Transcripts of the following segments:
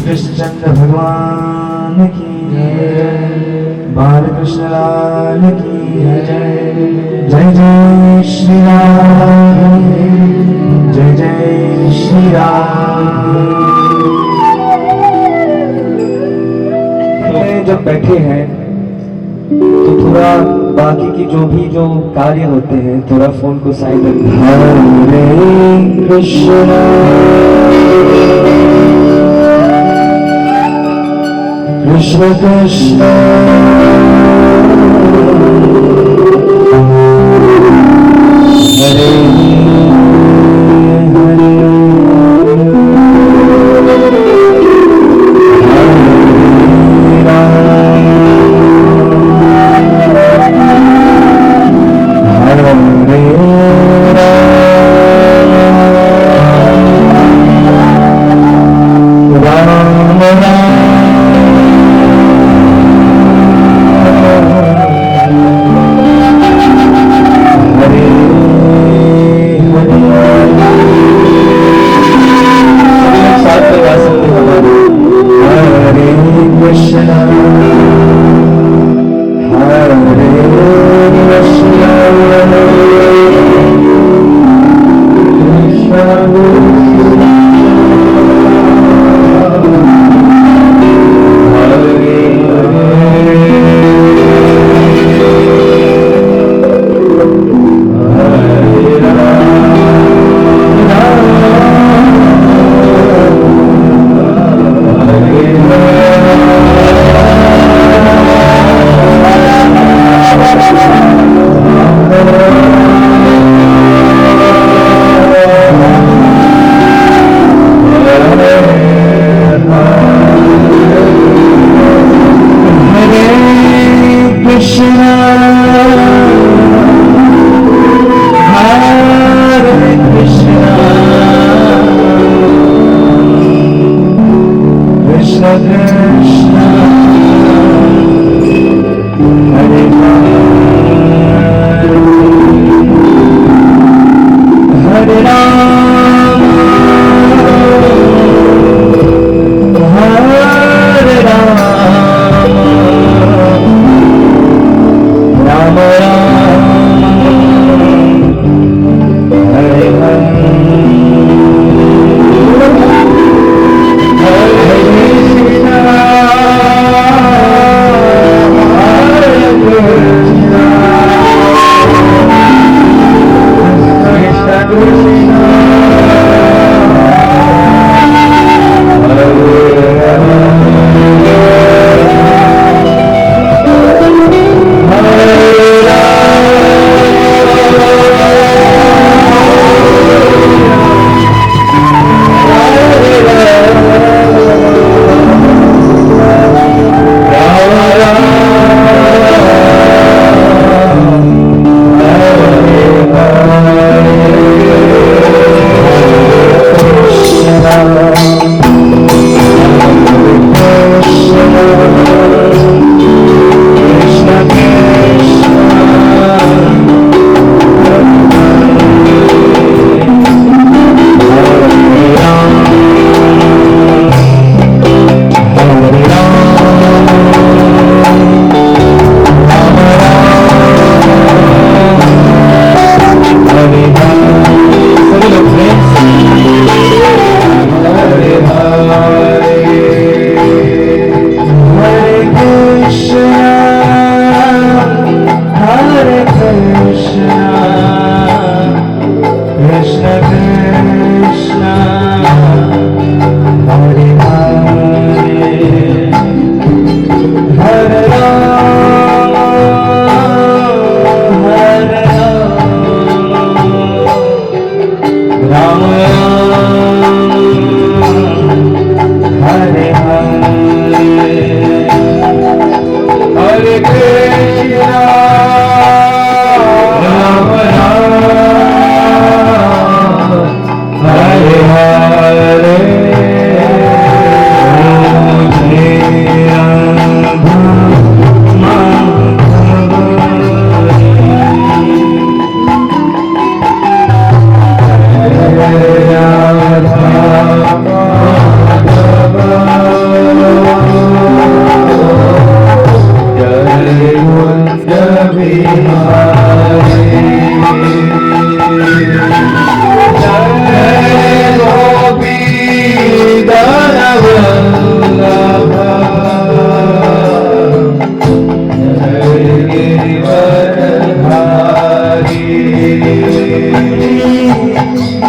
कृष्णचंद्र भगवान की बालकृष्ण लाल की जय जय श्री राम, जय जय श्री राम। जब बैठे हैं तो थोड़ा बाकी की जो कार्य होते हैं थोड़ा फोन को साइलेंट। हरे कृष्णा कृष्ण कृष्ण हरे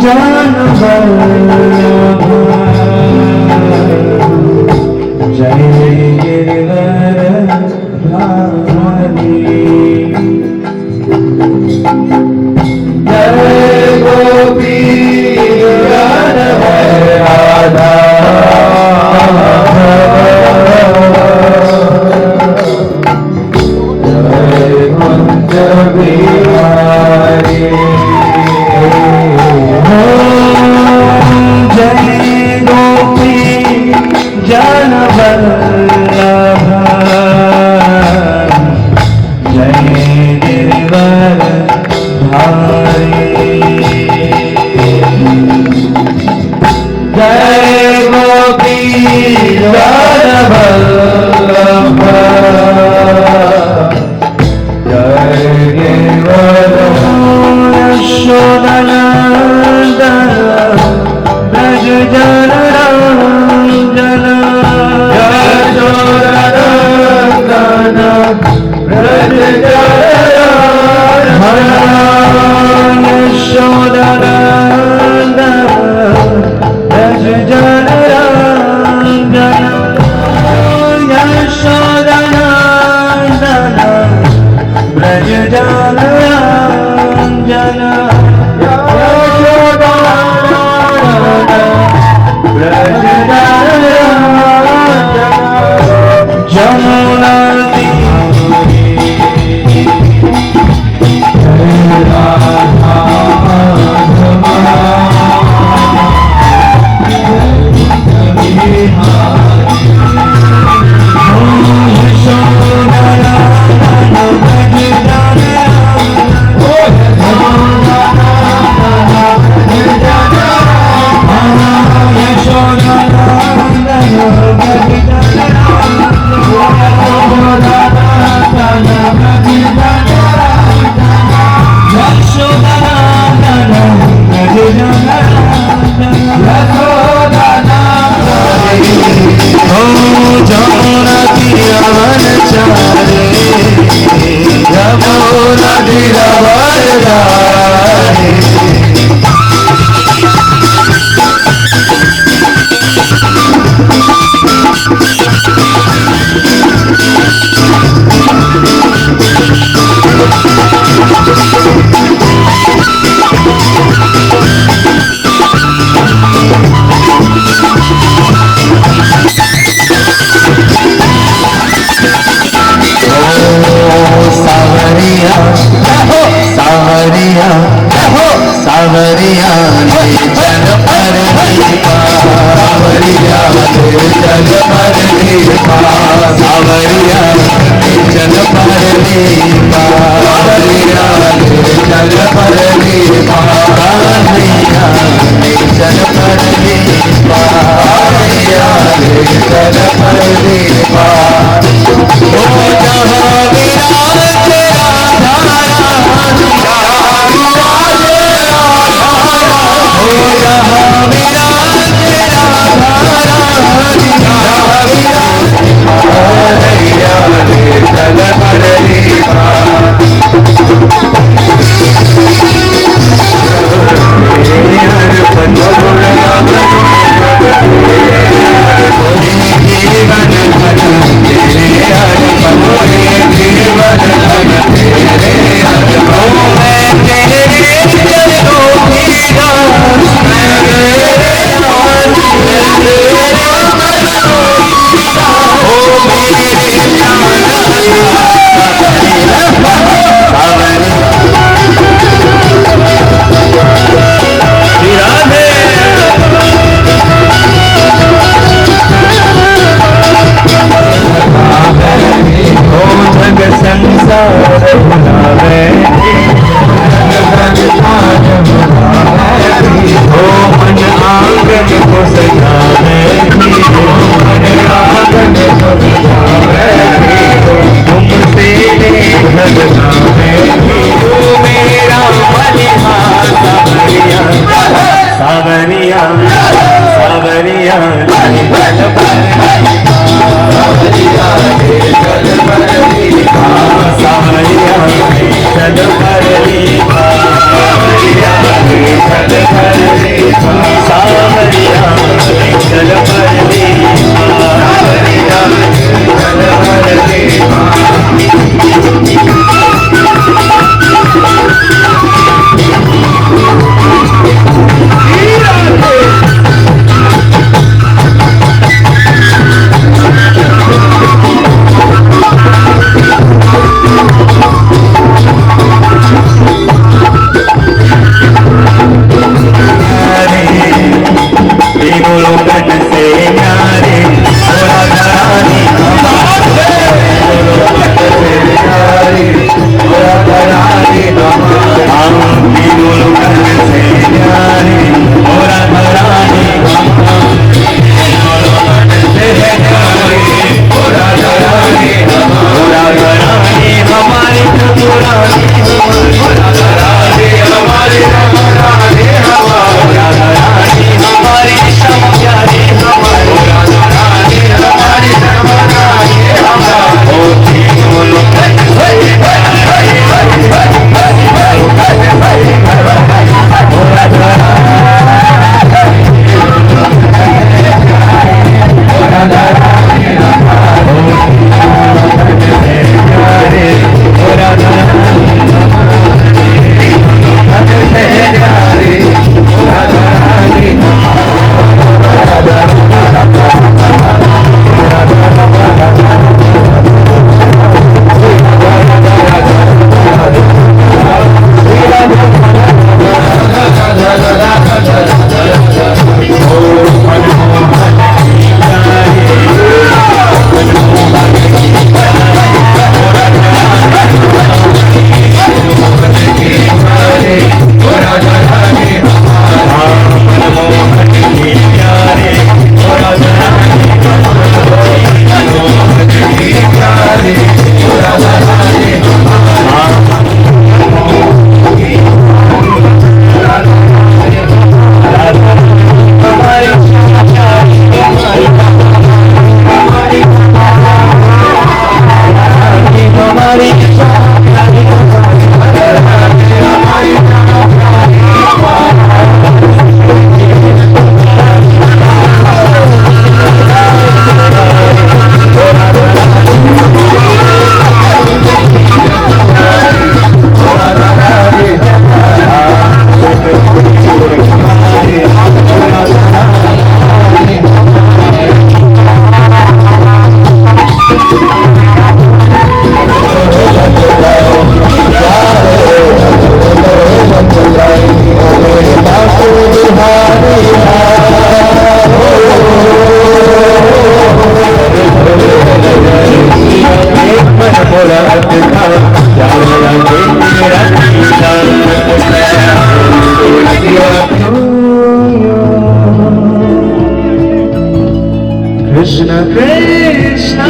जान वल्लभ जय गिरवर धारी जय गोपी राधा जय कुंज बिहारी जय गोपी जन वल्लभ जय गिरवर धारी जय गोपी जन वल्लभ जय गिरवर यशोदनंदन ब्रज जन रंजन यशोदनंदन ब्रज जन रंजन यशोदनंदन ब्रज जन रंजन यशोदनंदन ब्रज जन रंजन ब्रज जन जमुना सावरिया जल पर सावरिया जल पर सावरिया जल पर सावरिया जल पर कान्हैया जल पर सावरिया जल पर कृष्ण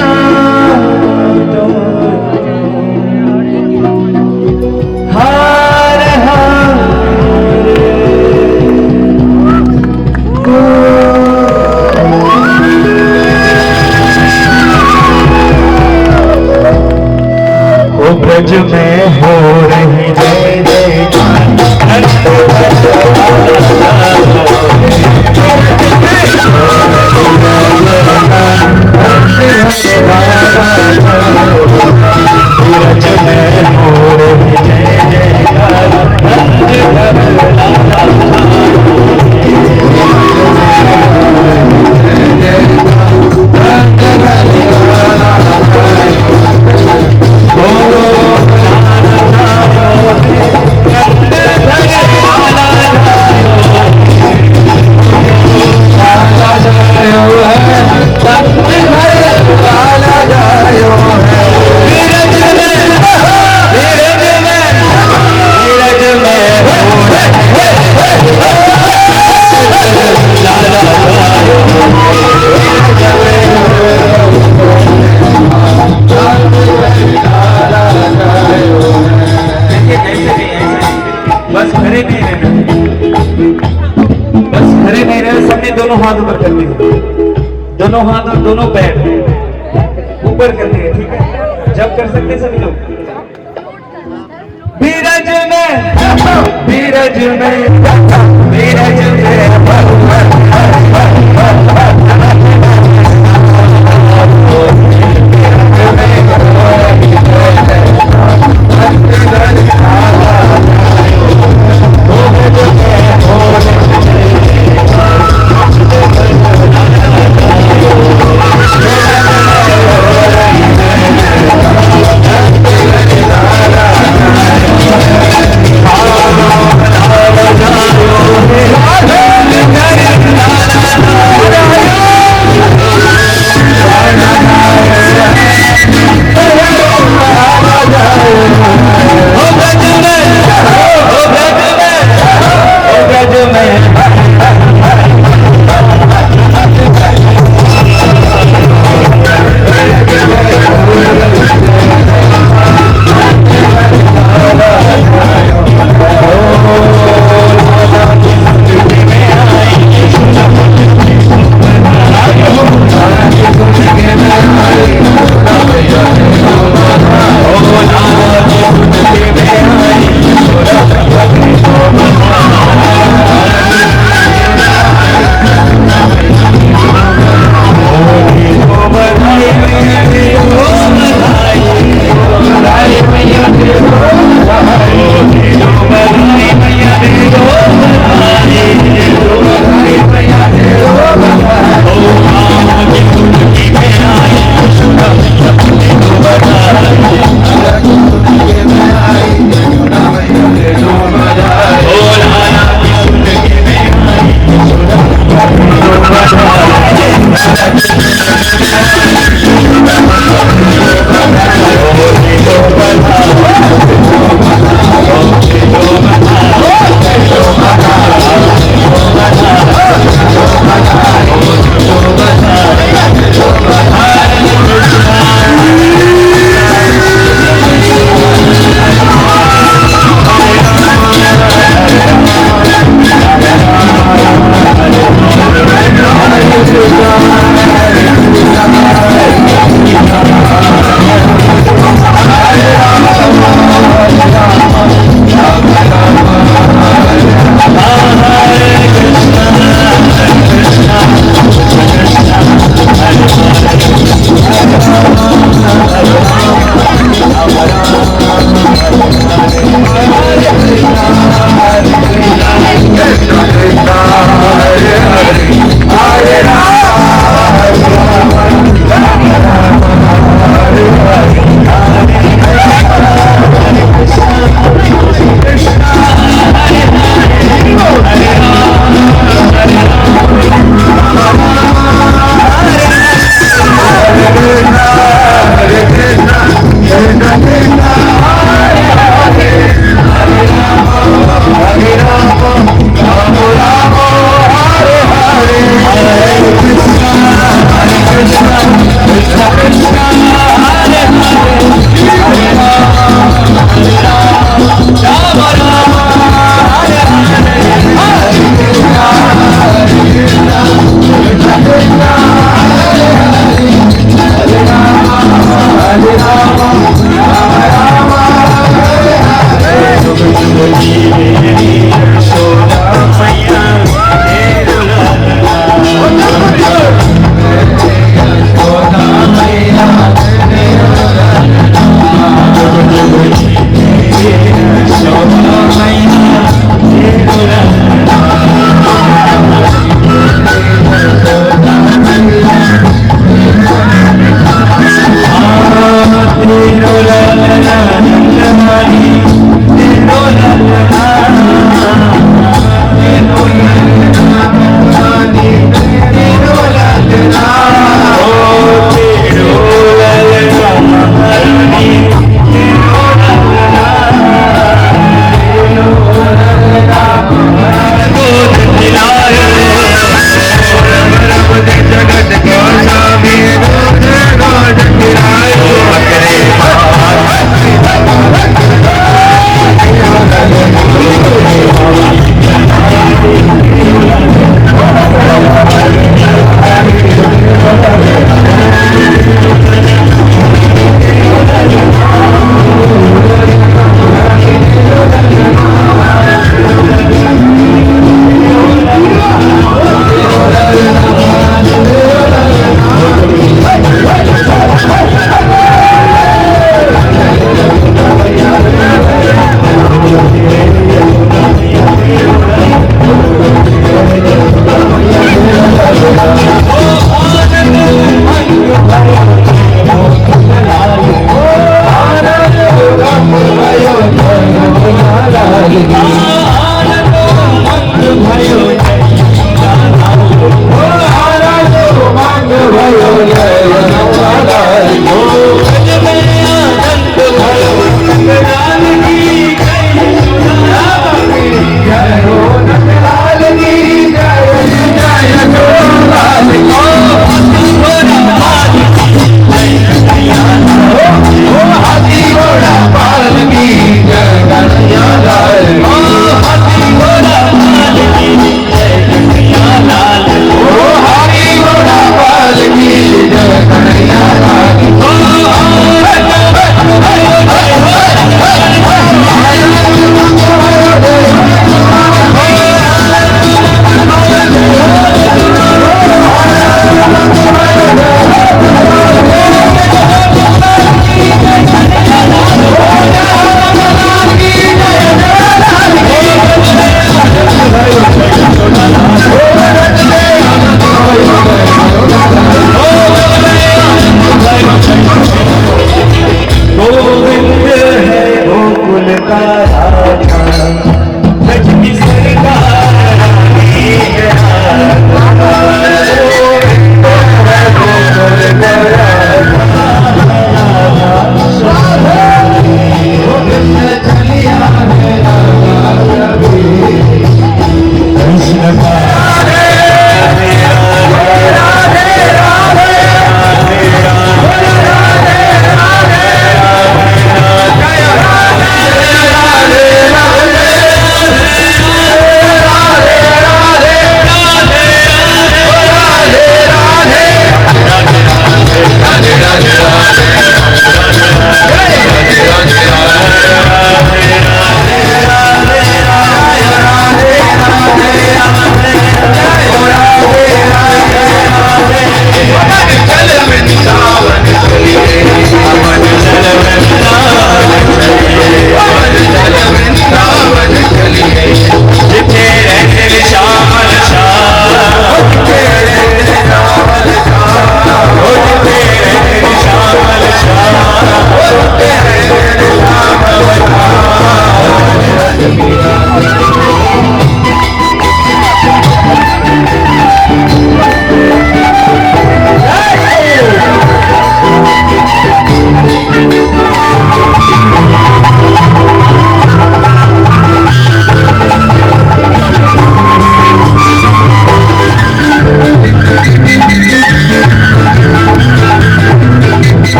हरे ब्रज में हो रही जय जयकार ब्रज में हो रही जय जयकार बस खड़े नहीं रहना, सबने दोनों हाथ ऊपर कर दिए, दोनों हाथ और दोनों पैर ऊपर कर दिए, ठीक है? जब कर सकते सभी लोग। बीरज में बीरज में बीरज में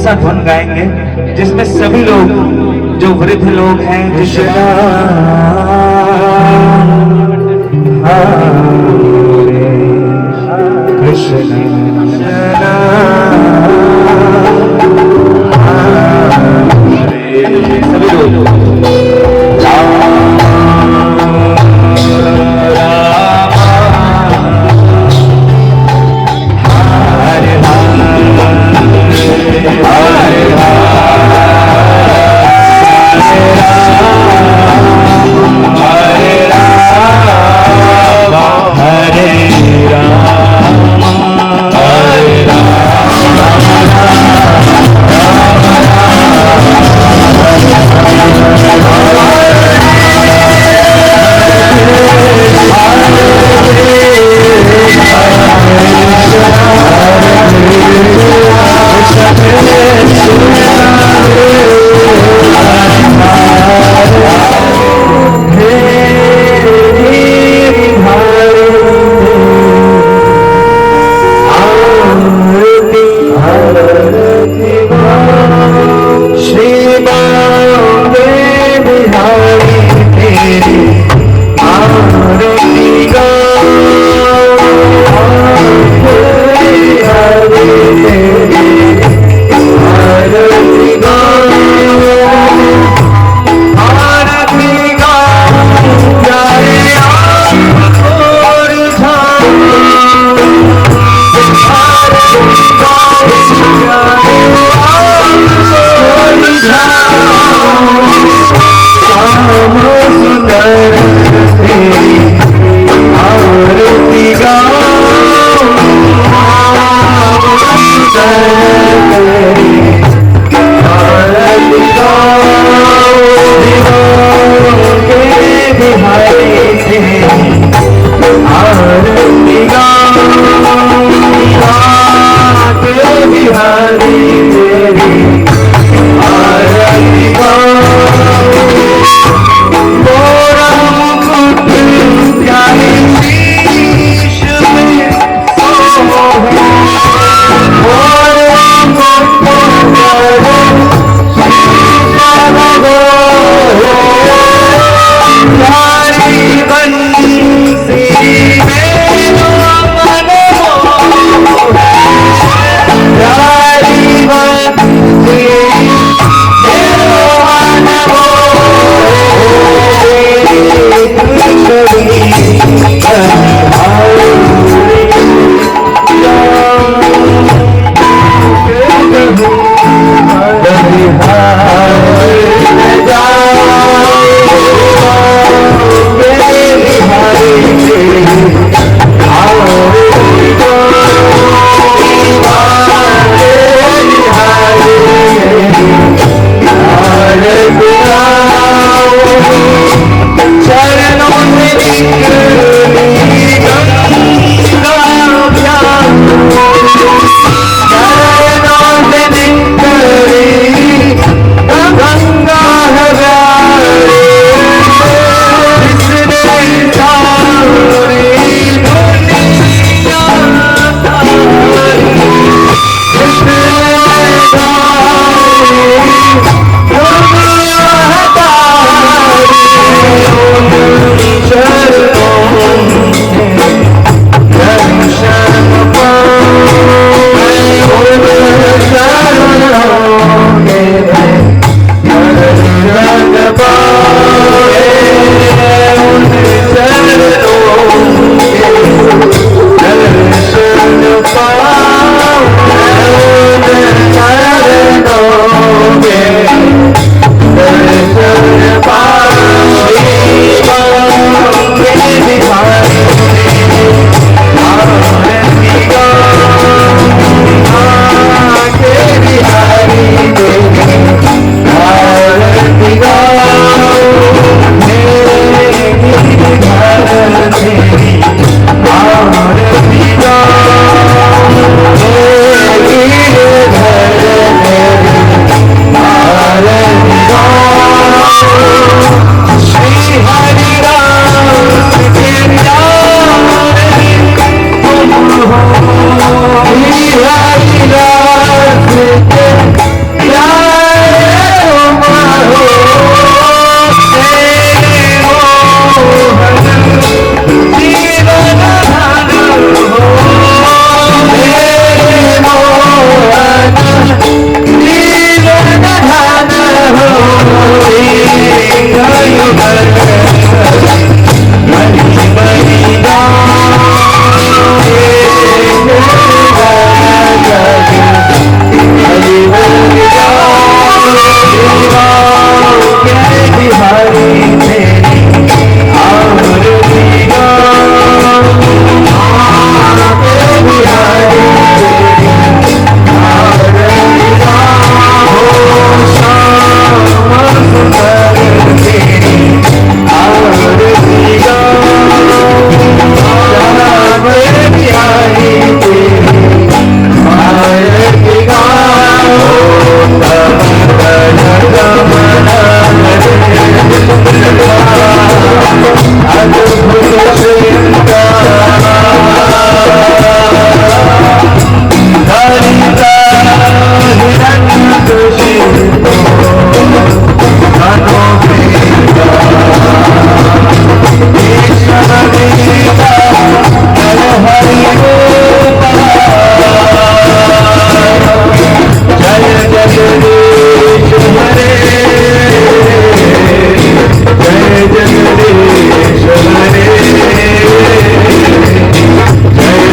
ऐसा धुन गाएंगे जिसमें सभी लोग, जो वृद्ध लोग हैं, कृष्णा हरे कृष्णा सभी लोग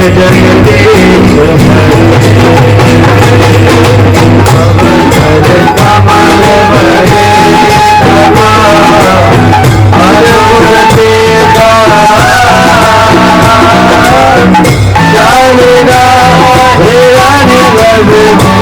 जगदीश हरे कमल बरे हर मूर्ति जानिना हिरानी बदमो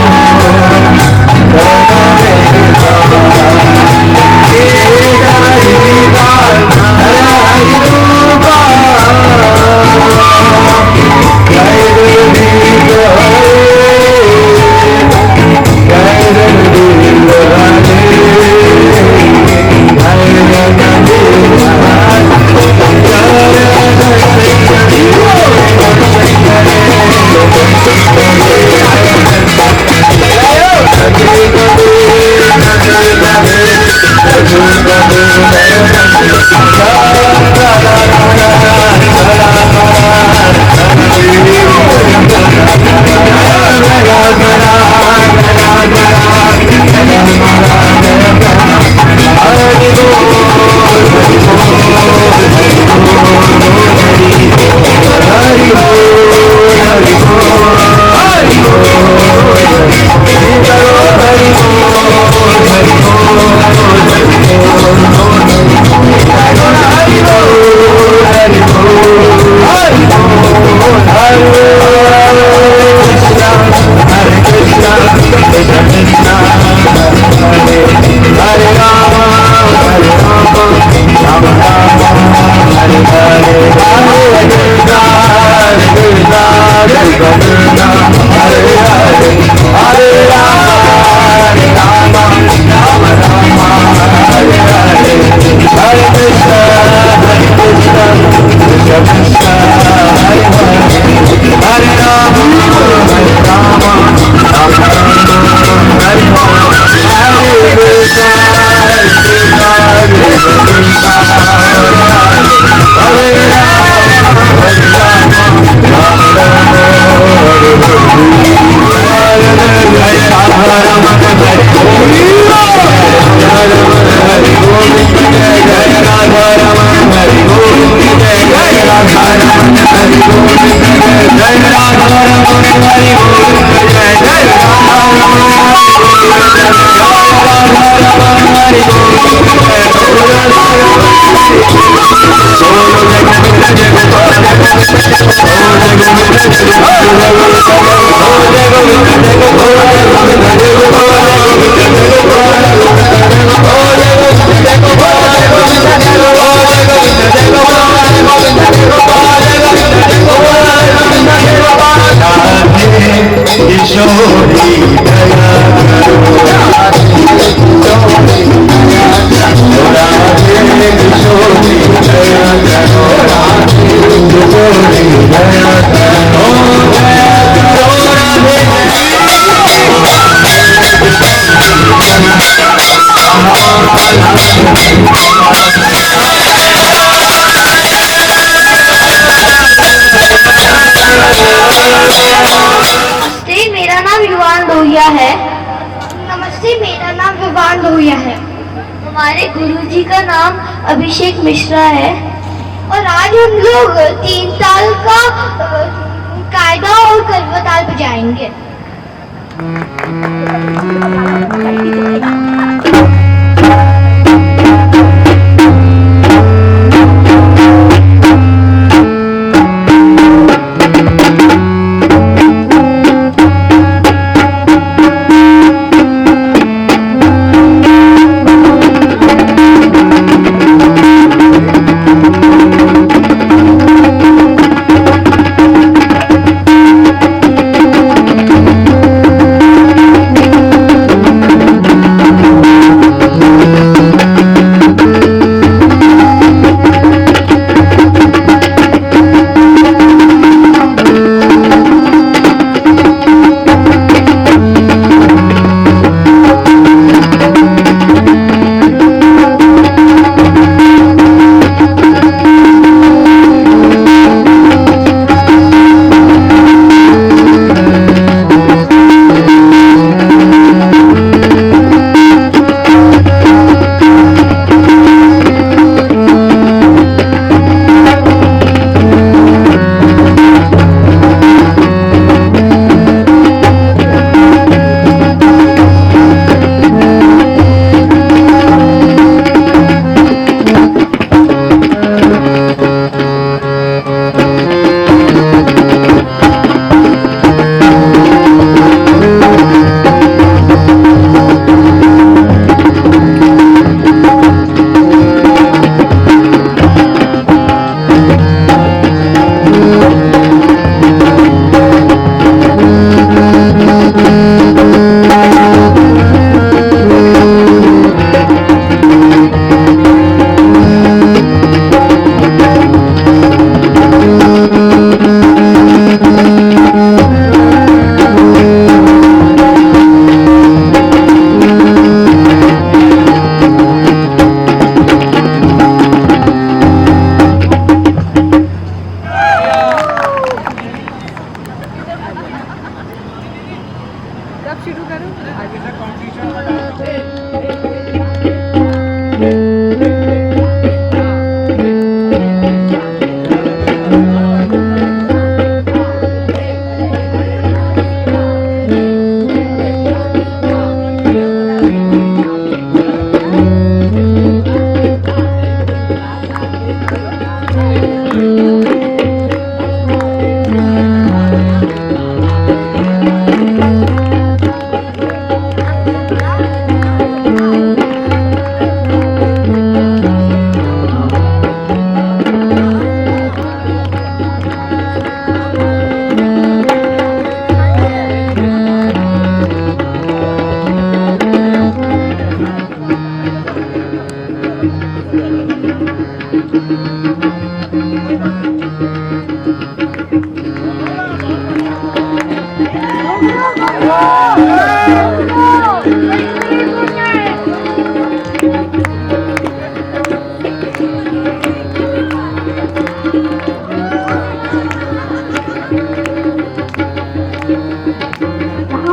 हमारे गुरुजी का नाम अभिषेक मिश्रा है और आज हम लोग 3 ताल का कायदा और करवताल बजाएंगे। यहाँ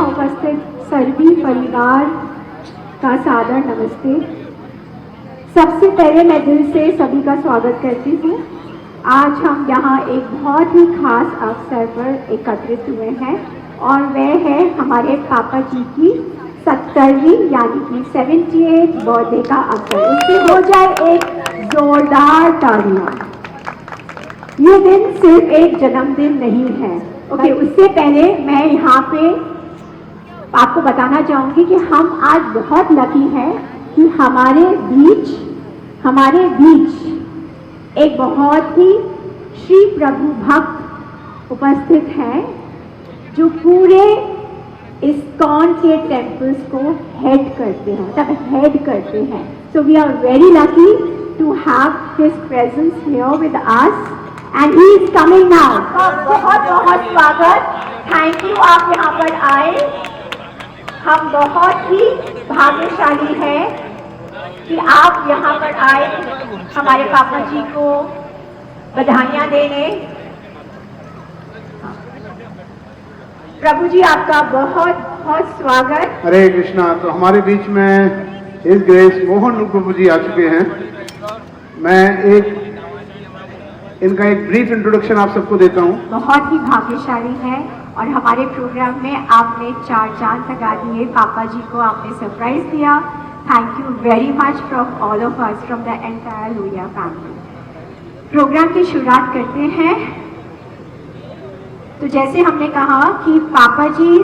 उपस्थित सभी परिवार का सादर नमस्ते। सबसे पहले मैं दिल से सभी का स्वागत करती हूँ। आज हम यहाँ एक बहुत ही खास अवसर पर एकत्रित हुए हैं और वह है हमारे पापा जी की 70वीं यानी कि 78th बर्थडे का अवसर। इससे हो जाए एक जोरदार तालियां। ये दिन सिर्फ एक जन्मदिन नहीं है। ओके, उससे पहले मैं यहाँ पे आपको बताना चाहूँगी कि हम आज बहुत लकी हैं कि हमारे बीच एक बहुत ही श्री प्रभु भक्त उपस्थित हैं जो पूरे इस्कॉन के टेम्पल्स को हेड करते हैं। So we are very lucky to have his presence here with us and he is coming now. बहुत बहुत स्वागत, थैंक यू आप यहाँ पर आए। हम बहुत ही भाग्यशाली हैं कि आप यहाँ पर आए हमारे पापा जी को बधाइयाँ देने। प्रभु जी आपका बहुत बहुत स्वागत। हरे कृष्णा। तो हमारे बीच में हिज ग्रेस मोहन रूप प्रभु जी आ चुके हैं। मैं इनका एक ब्रीफ इंट्रोडक्शन आप सबको देता हूँ। बहुत ही भाग्यशाली है और हमारे प्रोग्राम में आपने 4 चांद लगा दिए। पापा जी को आपने सरप्राइज दिया। Thank you very much from all of us, from the entire Lohia family. Programme की शुरुआत करते हैं। तो जैसे हमने कहा कि पापा जी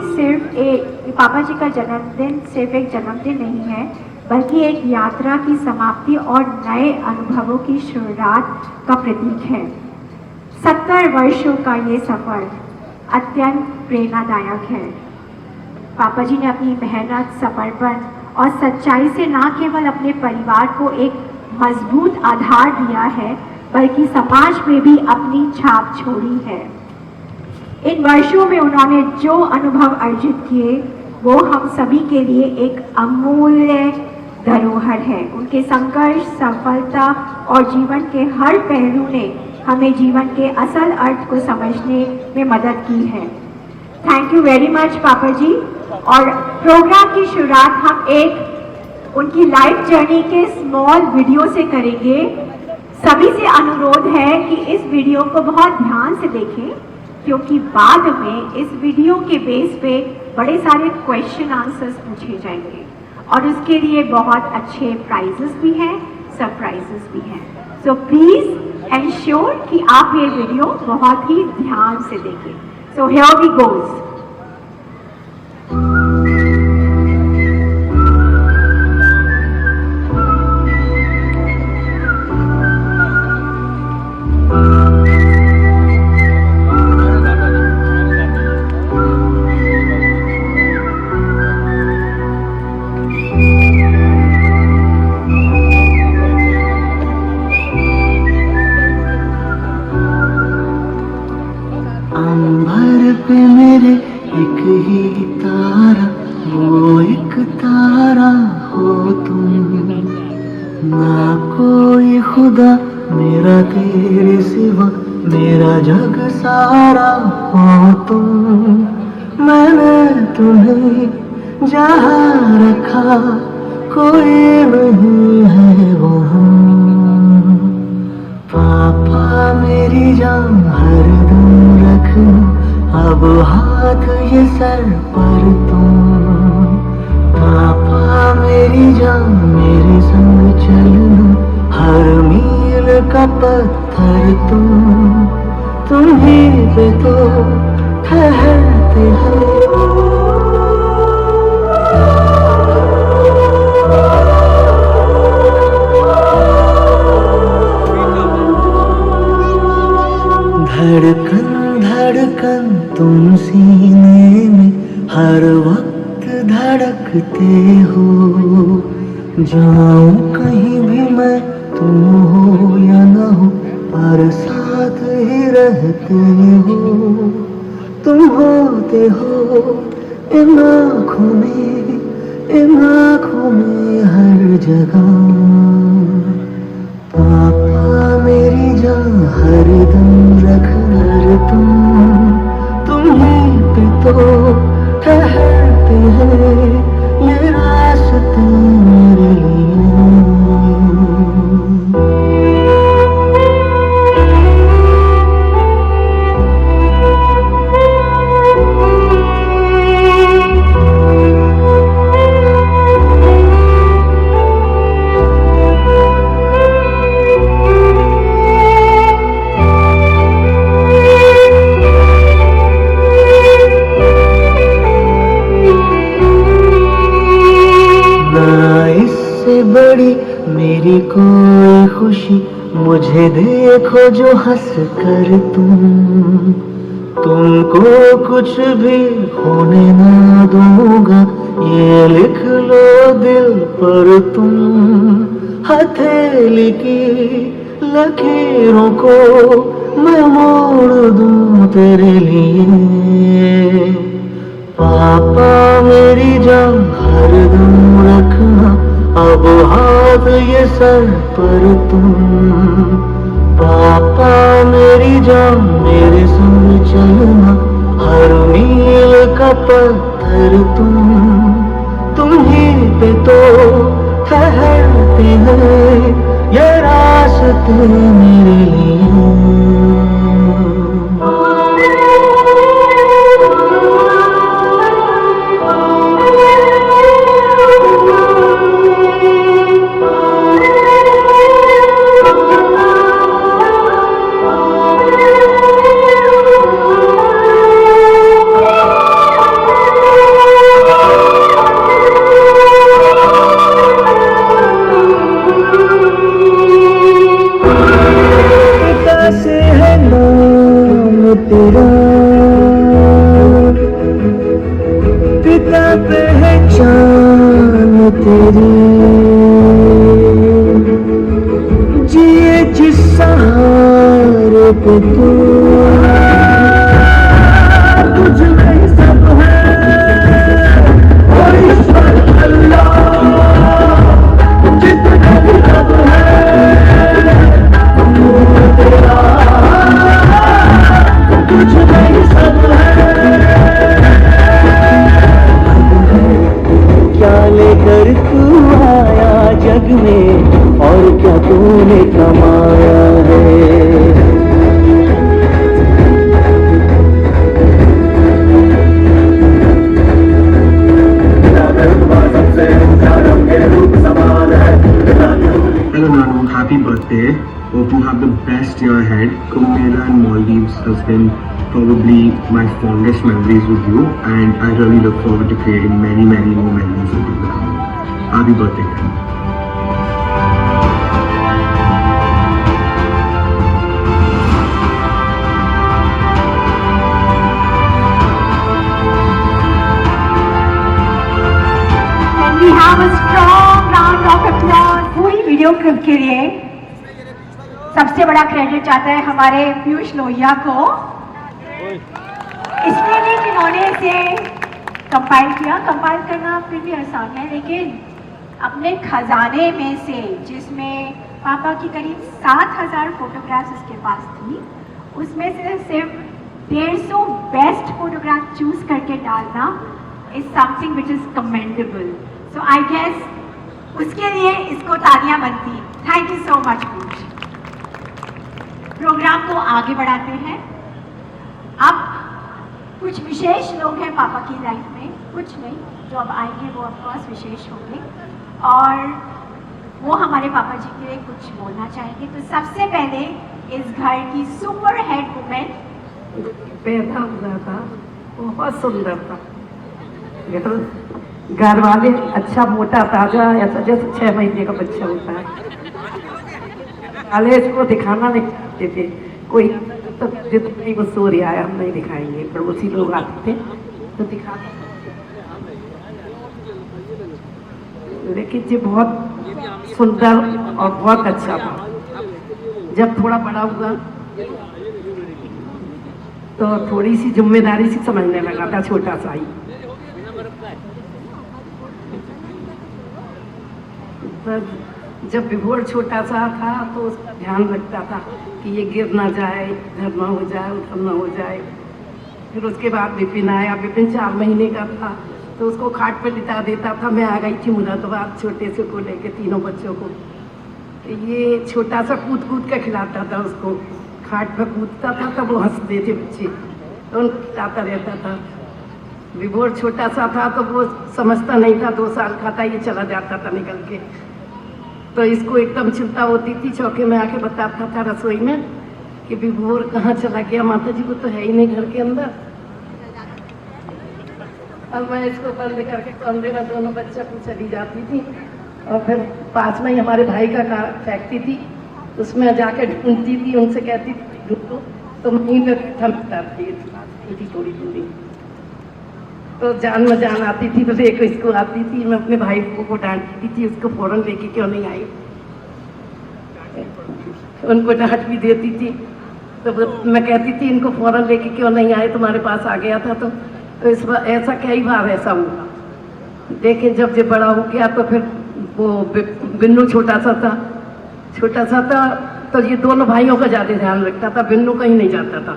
का जन्मदिन सिर्फ एक जन्मदिन नहीं है, बल्कि एक यात्रा की समाप्ति और नए अनुभवों की शुरुआत का प्रतीक है। 70 वर्षों का ये सफर अत्यंत प्रेरणादायक है। पापा जी ने अपनी मेहनत, समर्पण और सच्चाई से न केवल अपने परिवार को एक मजबूत आधार दिया है, बल्कि समाज में भी अपनी छाप छोड़ी है। इन वर्षों में उन्होंने जो अनुभव अर्जित किए वो हम सभी के लिए एक अमूल्य धरोहर है। उनके संघर्ष, सफलता और जीवन के हर पहलू ने हमें जीवन के असल अर्थ को समझने में मदद की है। थैंक यू वेरी मच पापा जी। और प्रोग्राम की शुरुआत हम एक उनकी लाइफ जर्नी के स्मॉल वीडियो से करेंगे। सभी से अनुरोध है कि इस वीडियो को बहुत ध्यान से देखें, क्योंकि बाद में इस वीडियो के बेस पे बड़े सारे क्वेश्चन आंसर्स पूछे जाएंगे और उसके लिए बहुत अच्छे प्राइजेस भी हैं, सरप्राइजेस भी हैं। सो प्लीज एंश्योर कि आप ये वीडियो बहुत ही ध्यान से देखें। So here we goes. अंबर पे मेरे एक ही तारा, वो एक तारा हो तुम। ना कोई खुदा मेरा तेरे सिवा, मेरा जग सारा हो तुम। मैंने तुम्हें जहाँ रखा कोई नहीं है वहाँ। पापा मेरी जान हरदम रखना, अब हाथ ये सर पर तुम। पापा मेरी जान मेरे संग चलना, हर मील का पत्थर तुम ही पे तो ठहरते हो। धड़कन धड़कन तुम सीने में हर वक्त धड़कते हो। जाऊं कहीं भी मैं तुम हो या न हो, पर साथ साथ ही रहते हो, तुम होते हो इन आँखों में हर जगह। पापा मेरी जान हरदम रखना तुम ही पे तो ठहरते हैं ये रास्ते मेरे लिए। बड़ी मेरी कोई खुशी मुझे देखो जो हंस कर तुमको कुछ भी होने ना दूंगा, ये लिख लो दिल पर तुम। हथेली की लकीरों को मैं मोड़ दूं तेरे लिए। पापा मेरी जान हरदम रखना अब हाथ ये सर पर तुम। पापा मेरी जान मेरे संग चलना हर मील का पत्थर तुम ही पे तो ठहरते हैं ये रास्ते मेरे लिए। पिता पहचान तेरी जिए जिस सहारे पे तू, तुझ में सब है और ईश्वर अल्लाह जितना भी सब है तेरा, तुझ में सब है। क्या लेकर तू आया जग में और क्या तूने कमाया है। Hello Nanu, happy birthday. Hope you have the best year ahead. Kumbh Mela and Maldives has been probably my fondest memories with you, and I really look forward to creating many more memories with you. Happy birthday. And we have a strong round of applause पूरी video clip के लिए। सबसे बड़ा credit जाता है हमारे पीयूष लोहिया को, इसलिए भी जिन्होंने इसे कंपाइल किया। कंपाइल करना फिर भी आसान है, लेकिन अपने खजाने में से, जिसमें पापा की करीब 7000 फोटोग्राफ्स उसके पास थी, उसमें से सिर्फ 150 बेस्ट फोटोग्राफ चूज करके डालना is something which is commendable. So I guess उसके लिए इसको तालियां बनती। Thank you so much Piyush. Programme को आगे बढ़ाते हैं। अब कुछ विशेष लोग हैं पापा की लाइफ में, कुछ नहीं, जो अब आएंगे वो ऑफकोर्स विशेष होंगे और वो हमारे पापा जी के लिए कुछ बोलना चाहेंगे। तो सबसे पहले इस घर की सुपर हेड वुमेन पैदा हुआ था, बहुत सुंदर था। घर वाले अच्छा मोटा ताजा ऐसा जैसे 6 महीने का बच्चा होता है, वाले इसको दिखाना नहीं चाहते थे। कोई तो जितनी वो सो रहा है हम नहीं दिखाएंगे, पड़ोसी लोग आते थे तो दिखाते, लेकिन ये बहुत सुंदर और बहुत अच्छा था। जब थोड़ा बड़ा हुआ तो थोड़ी सी जिम्मेदारी सी समझने लगा था, छोटा सा ही। पर जब विभोर छोटा सा था तो उसका ध्यान रखता था कि ये गिर ना जाए, इधर ना हो जाए, उधर ना हो जाए। फिर उसके बाद विपिन आया। विपिन 4 महीने का था तो उसको खाट पे लिटा देता था। मैं आ गई थी मुरादाबाद छोटे से को लेके, तीनों बच्चों को। ये छोटा सा कूद कूद के खिलाता था उसको, खाट पे कूदता था तब वो हंसते थे बच्चे, तो उनको खिलाता रहता था। विभोर छोटा सा था तो वो समझता नहीं था, 2 साल का था, ये चला जाता था निकल के। तो इसको एकदम चिंता होती थी, चौके में आके बताता था रसोई में कि विभोर कहाँ चला गया, माता जी को तो है ही नहीं घर के अंदर। अब मैं इसको बंद करके कमरे में दोनों बच्चों को चली जाती थी, और फिर पास में ही हमारे भाई का फैक्ट्री थी, उसमें जाके ढूंढती थी, उनसे कहती थी ढूंढो, तो वहीं पर थमता थी थोड़ी दूरी। तो जान में जान आती थी तो लेकर इसको आती थी। मैं अपने भाई को डांटती थी, उसको फौरन लेके क्यों नहीं आई, उनको डांट भी देती थी। तो मैं कहती थी इनको फौरन लेके क्यों नहीं आए, तुम्हारे पास आ गया था। तो इस बार ऐसा कई बार ऐसा हुआ। लेकिन जब ये बड़ा हो गया तो फिर वो बिन्नू छोटा सा था तो ये दोनों भाइयों का ज़्यादा ध्यान रखता था। बिन्नू कहीं नहीं जाता था,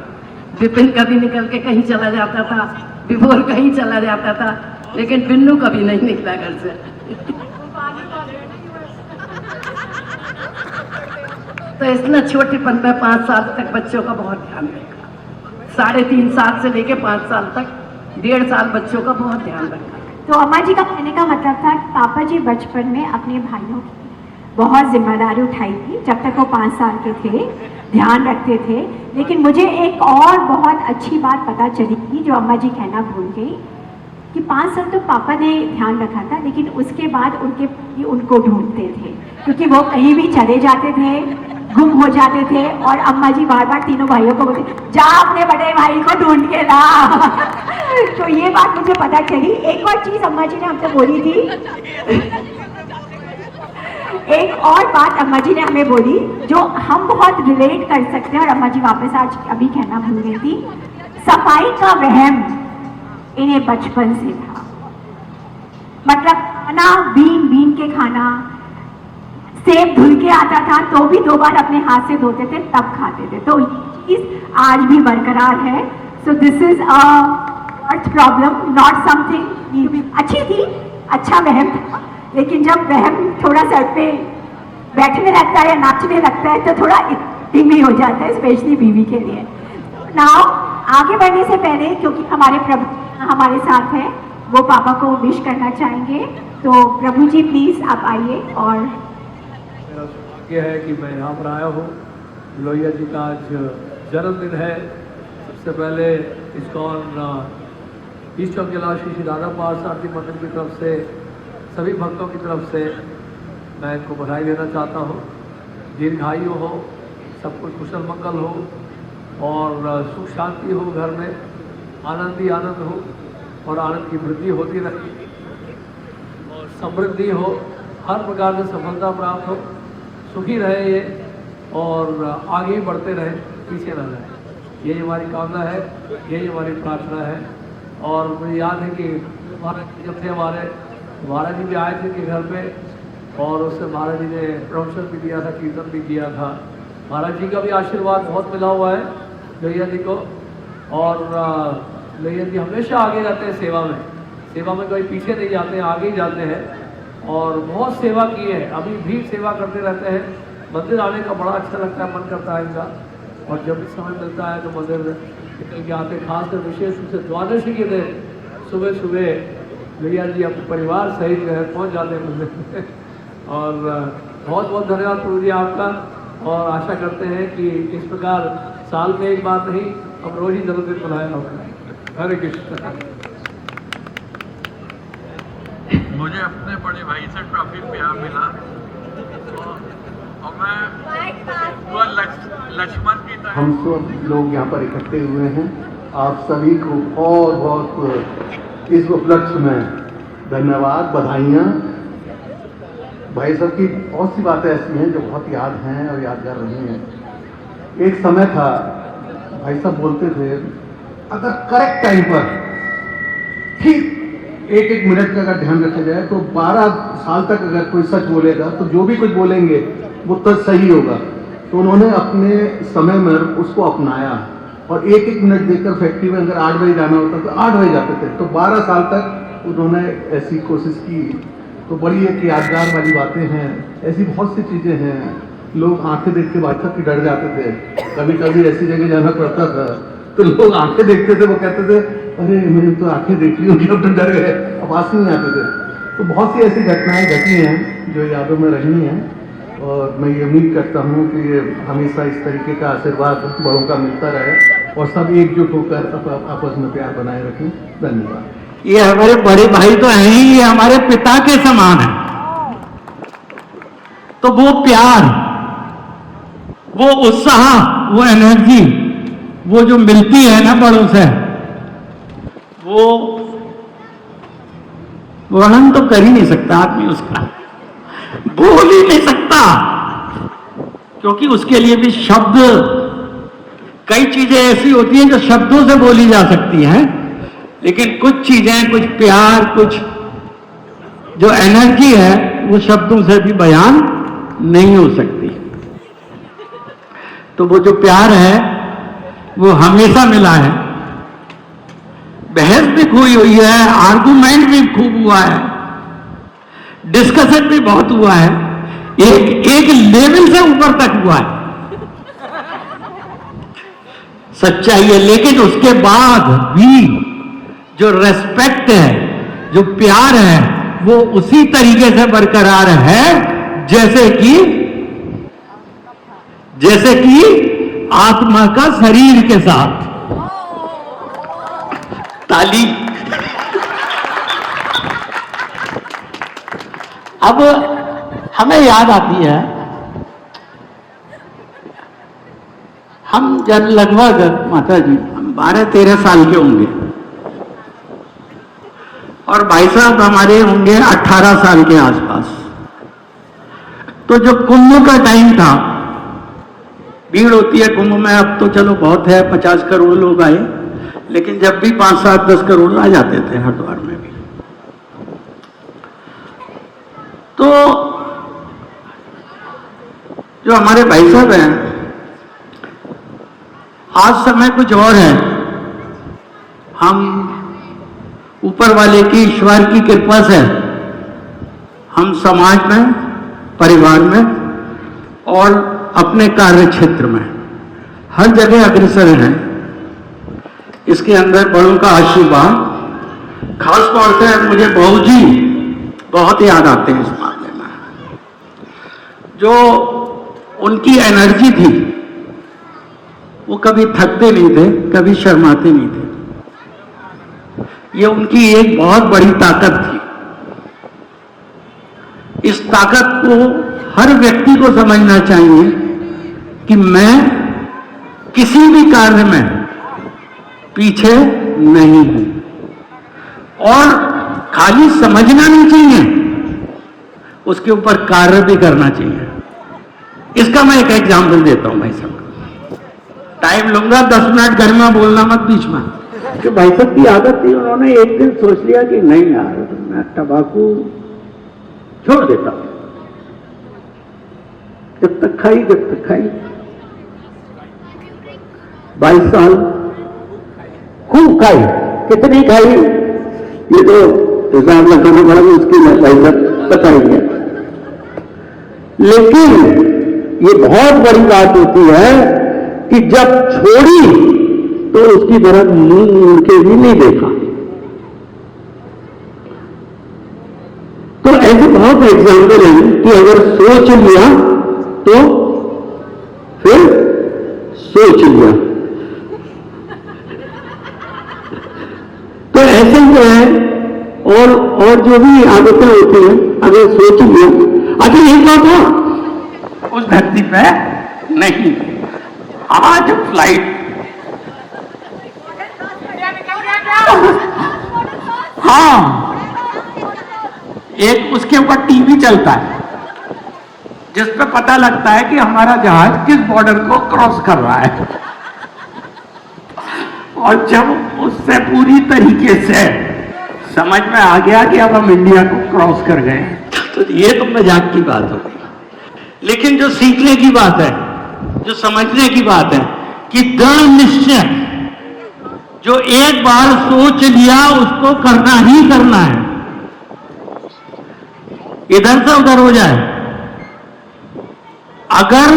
विपिन कभी निकल के कहीं चला जाता था, विभोर कहीं चला जाता था, लेकिन बिन्नू कभी नहीं निकला घर से। तो इसने छोटेपन में 5 साल तक बच्चों का बहुत ध्यान रखा। 3.5 साल से लेके 5 साल तक 1.5 साल बच्चों का बहुत ध्यान रखा। तो अम्मा जी का कहने का मतलब था कि पापा जी बचपन में अपने भाइयों की बहुत जिम्मेदारी उठाई थी। जब तक वो 5 साल के थे ध्यान रखते थे। लेकिन मुझे एक और बहुत अच्छी बात पता चली थी जो अम्मा जी कहना भूल गई, कि 5 साल तो पापा ने ध्यान रखा था, लेकिन उसके बाद उनके पति उनको ढूंढते थे, क्योंकि वो कहीं भी चले जाते थे, गुम हो जाते थे। और अम्मा जी बार बार तीनों भाइयों को बोलते, जा अपने बड़े भाई को ढूंढ के ला। तो ये बात मुझे पता चली। एक और चीज अम्मा जी ने हमसे बोली थी, एक और बात अम्मा जी ने हमें बोली जो हम बहुत रिलेट कर सकते हैं, और अम्मा जी वापस आज अभी कहना भूल गई थी। सफाई का वहम इन्हें बचपन से था। मतलब खाना बीन के खाना, सेब धुल के आता था तो भी 2 बार अपने हाथ से धोते थे तब खाते थे। तो ये चीज आज भी बरकरार है। सो this is a earth problem, not something. अच्छी थी, अच्छा वहम था, लेकिन जब वहम थोड़ा सर पे बैठने लगता है या नाचने लगता है तो थोड़ा धीमी हो जाता है, स्पेशली बीवी के लिए। नाउ आगे बढ़ने से पहले, क्योंकि हमारे प्रभु हमारे साथ हैं, वो पापा को विश करना चाहेंगे। तो प्रभु जी प्लीज आप आइए। और मेरा सौभाग्य है कि मैं यहाँ पर आया हूँ। लोहिया जी का आज जन्मदिन है। सबसे पहले इस्कॉन ईश्वर कैलाश श्री राधा पार्ष आरती मंदिर की तरफ से, सभी भक्तों की तरफ से मैं इनको बधाई देना चाहता हूँ। दीर्घायु हो, सब कुछ कुशल मंगल हो, और सुख शांति हो, घर में आनंद ही आनंद हो, और आनंद की वृद्धि होती रहे, और समृद्धि हो, हर प्रकार से सफलता प्राप्त हो, सुखी रहे ये, और आगे बढ़ते रहे, पीछे न रहे। यही हमारी कामना है, यही हमारी प्रार्थना है। और मुझे याद है कि जब थे हमारे महाराज जी भी आए थे कि घर पे, और उससे महाराज जी ने प्रवचन भी दिया था, कीर्तन भी किया था। महाराज जी का भी आशीर्वाद बहुत मिला हुआ है लोहिया जी को। और लोहिया जी हमेशा आगे रहते हैं सेवा में कोई पीछे नहीं जाते हैं, आगे ही जाते हैं। और बहुत सेवा की है, अभी भी सेवा करते रहते हैं। मंदिर आने का बड़ा अच्छा लगता है, मन करता है इनका। और जब भी समय मिलता है तो मंदिर निकल के आते, खासकर विशेष रूप से द्वादशी के दिन सुबह सुबह लोहिया जी अपने परिवार सहित पहुँच जाते हैं मंदिर में। और बहुत बहुत धन्यवाद प्रभु जी आपका। और आशा करते हैं कि इस प्रकार साल में एक बार नहीं, हम रोज ही जन्मदिन मनाया होगा। हरे कृष्ण। मुझे अपने बड़े भाई से काफ़ी प्यार मिला, और मैं वो लक्ष्मण की तरह। हम सब लोग यहाँ पर इकट्ठे हुए हैं, आप सभी को बहुत बहुत इस उपलक्ष्य में धन्यवाद, बधाइयाँ। भाई साहब की बहुत सी बातें ऐसी हैं जो बहुत याद हैं और यादगार रही हैं। एक समय था, भाई साहब बोलते थे अगर करेक्ट टाइम पर ठीक एक मिनट का अगर ध्यान रखा जाए तो 12 साल तक अगर कोई सच बोलेगा तो जो भी कुछ बोलेंगे वो तो सही होगा। तो उन्होंने अपने समय में उसको अपनाया और एक मिनट देखकर फैक्ट्री में अगर 8 बजे जाना होता तो 8 बजे जाते थे। तो 12 साल तक उन्होंने ऐसी कोशिश की। तो बड़ी एक यादगार वाली बातें हैं, ऐसी बहुत सी चीज़ें हैं। लोग आंखें देख के भाई साहब की डर जाते थे, कभी कभी ऐसी जगह जाना पड़ता था तो लोग आंखें देखते थे, वो कहते थे अरे मैंने तो आंखें देख ली होगी, अब तो डर गए, अब पास ही नहीं आते थे। तो बहुत सी ऐसी घटनाएं घटी हैं जो यादों में रही हैं और मैं ये उम्मीद करता हूँ कि हमेशा इस तरीके का आशीर्वाद बड़ों का मिलता रहे और सब एकजुट होकर आपस में प्यार बनाए रखें। धन्यवाद। ये हमारे बड़े भाई तो हैं ही, ये हमारे पिता के समान है। तो वो प्यार, वो उत्साह, वो एनर्जी, वो जो मिलती है ना बड़ों से, वो वर्णन तो कर ही नहीं सकता आदमी, उसका बोल ही नहीं सकता, क्योंकि उसके लिए भी शब्द, कई चीजें ऐसी होती हैं जो शब्दों से बोली जा सकती हैं, लेकिन कुछ चीजें, कुछ प्यार, कुछ जो एनर्जी है वो शब्दों से भी बयान नहीं हो सकती। तो वो जो प्यार है वो हमेशा मिला है। बहस भी खूब हुई है, आर्गुमेंट भी खूब हुआ है, डिस्कशन भी बहुत हुआ है, एक लेवल से ऊपर तक हुआ है, सच्चाई है। लेकिन उसके बाद भी जो रेस्पेक्ट है, जो प्यार है, वो उसी तरीके से बरकरार है जैसे कि आत्मा का शरीर के साथ। ताली। अब हमें याद आती है, हम जब लगभग माता जी हम 12-13 साल के होंगे और भाई साहब हमारे होंगे 18 साल के आसपास। तो जो कुंभ का टाइम था, भीड़ होती है कुंभ में, अब तो चलो बहुत है, 50 करोड़ लोग आए, लेकिन जब भी 5, 7, 10 करोड़ आ जाते थे हरिद्वार में भी। तो जो हमारे भाई साहब हैं, आज समय कुछ और है। हम ऊपर वाले की, ईश्वर की कृपा से हम समाज में, परिवार में और अपने कार्य क्षेत्र में हर जगह अग्रसर हैं। इसके अंदर बड़ों का आशीर्वाद, खास तौर से मुझे बहू जी बहुत याद आते हैं इस मामले में। जो उनकी एनर्जी थी, वो कभी थकते नहीं थे, कभी शर्माते नहीं थे। ये उनकी एक बहुत बड़ी ताकत थी। इस ताकत को हर व्यक्ति को समझना चाहिए कि मैं किसी भी कार्य में पीछे नहीं हूं, और खाली समझना नहीं चाहिए, उसके ऊपर कार्य भी करना चाहिए। इसका मैं एक एग्जाम्पल देता हूं भाई साहब। टाइम लूंगा, 10 मिनट घर में बोलना मत बीच में। कि भाई साहब की आदत थी, उन्होंने एक दिन सोच लिया कि नहीं यार, मैं तंबाकू छोड़ देता हूं। जब तक खाई 22 साल खूब खाई। कितनी खाई ये तो हिसाब लगाना पड़ा, उसकी भाई साहब बताएंगे। लेकिन ये बहुत बड़ी बात होती है कि जब छोड़ी तो उसकी तरफ मुंह मुड़ के भी नहीं देखा। तो ऐसे बहुत एग्जाम्पल हैं कि अगर सोच लिया तो फिर सोच लिया। तो ऐसे जो है और जो भी आदतें होती हैं, अगर सोच लिया। अच्छा एक बात है, उस धरती पे नहीं, आज फ्लाइट, हाँ, एक उसके ऊपर टीवी चलता है जिस पे पता लगता है कि हमारा जहाज किस बॉर्डर को क्रॉस कर रहा है। और जब उससे पूरी तरीके से समझ में आ गया कि अब हम इंडिया को क्रॉस कर गए, तो ये तो मजाक की बात होगी। लेकिन जो सीखने की बात है, जो समझने की बात है कि दृढ़ निश्चय, जो एक बार सोच लिया उसको करना ही करना है, इधर से उधर हो जाए। अगर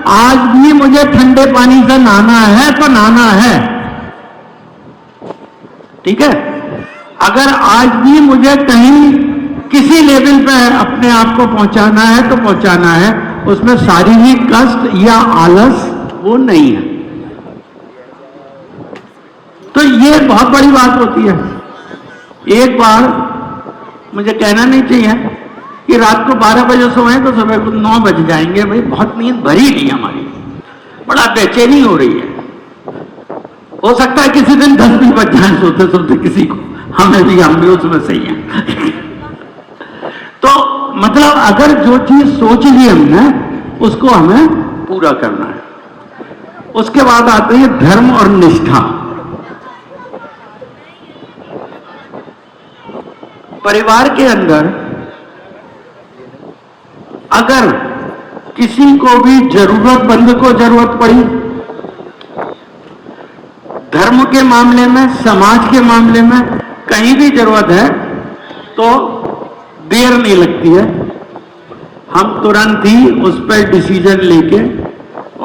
आज भी मुझे ठंडे पानी से नहाना है तो नहाना है, ठीक है। अगर आज भी मुझे कहीं किसी लेवल पे अपने आप को पहुंचाना है तो पहुंचाना है, उसमें शारीरिक कष्ट या आलस वो नहीं है। तो ये बहुत बड़ी बात होती है। एक बार मुझे कहना नहीं चाहिए कि रात को 12 बजे सोए तो सुबह को 9 बज जाएंगे। भाई बहुत नींद भरी नहीं हमारी, बड़ा बेचैनी हो रही है। हो सकता है किसी दिन 10 भी बज जाए सोते सोते किसी को, हम भी उसमें सही हैं। तो मतलब अगर जो चीज सोच ली हमने उसको हमें पूरा करना है। उसके बाद आते हैं धर्म और निष्ठा। परिवार के अंदर अगर किसी को भी जरूरतमंद को जरूरत पड़ी, धर्म के मामले में, समाज के मामले में कहीं भी जरूरत है तो देर नहीं लगती है, हम तुरंत ही उस पर डिसीजन लेके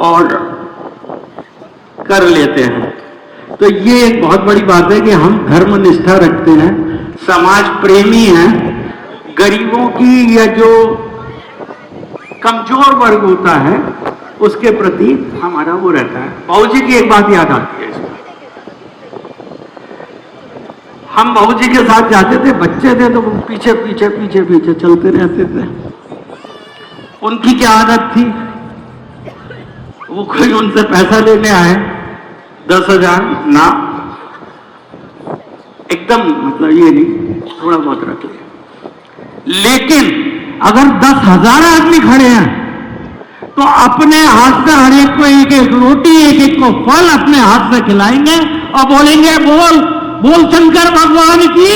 और कर लेते हैं। तो ये एक बहुत बड़ी बात है कि हम धर्म निष्ठा रखते हैं, समाज प्रेमी हैं। गरीबों की या जो कमजोर वर्ग होता है उसके प्रति हमारा वो रहता है। बाबूजी की एक बात याद आती है इसमें। हम बाबूजी के साथ जाते थे, बच्चे थे तो पीछे पीछे पीछे पीछे चलते रहते थे। उनकी क्या आदत थी, वो कोई उनसे पैसा लेने आए 10,000 ना, एकदम मतलब ये नहीं, थोड़ा बहुत रख लिया। लेकिन अगर 10,000 आदमी खड़े हैं तो अपने हाथ से हर एक को एक एक रोटी, एक एक को फल अपने हाथ से खिलाएंगे और बोलेंगे बोल बोल शंकर भगवान की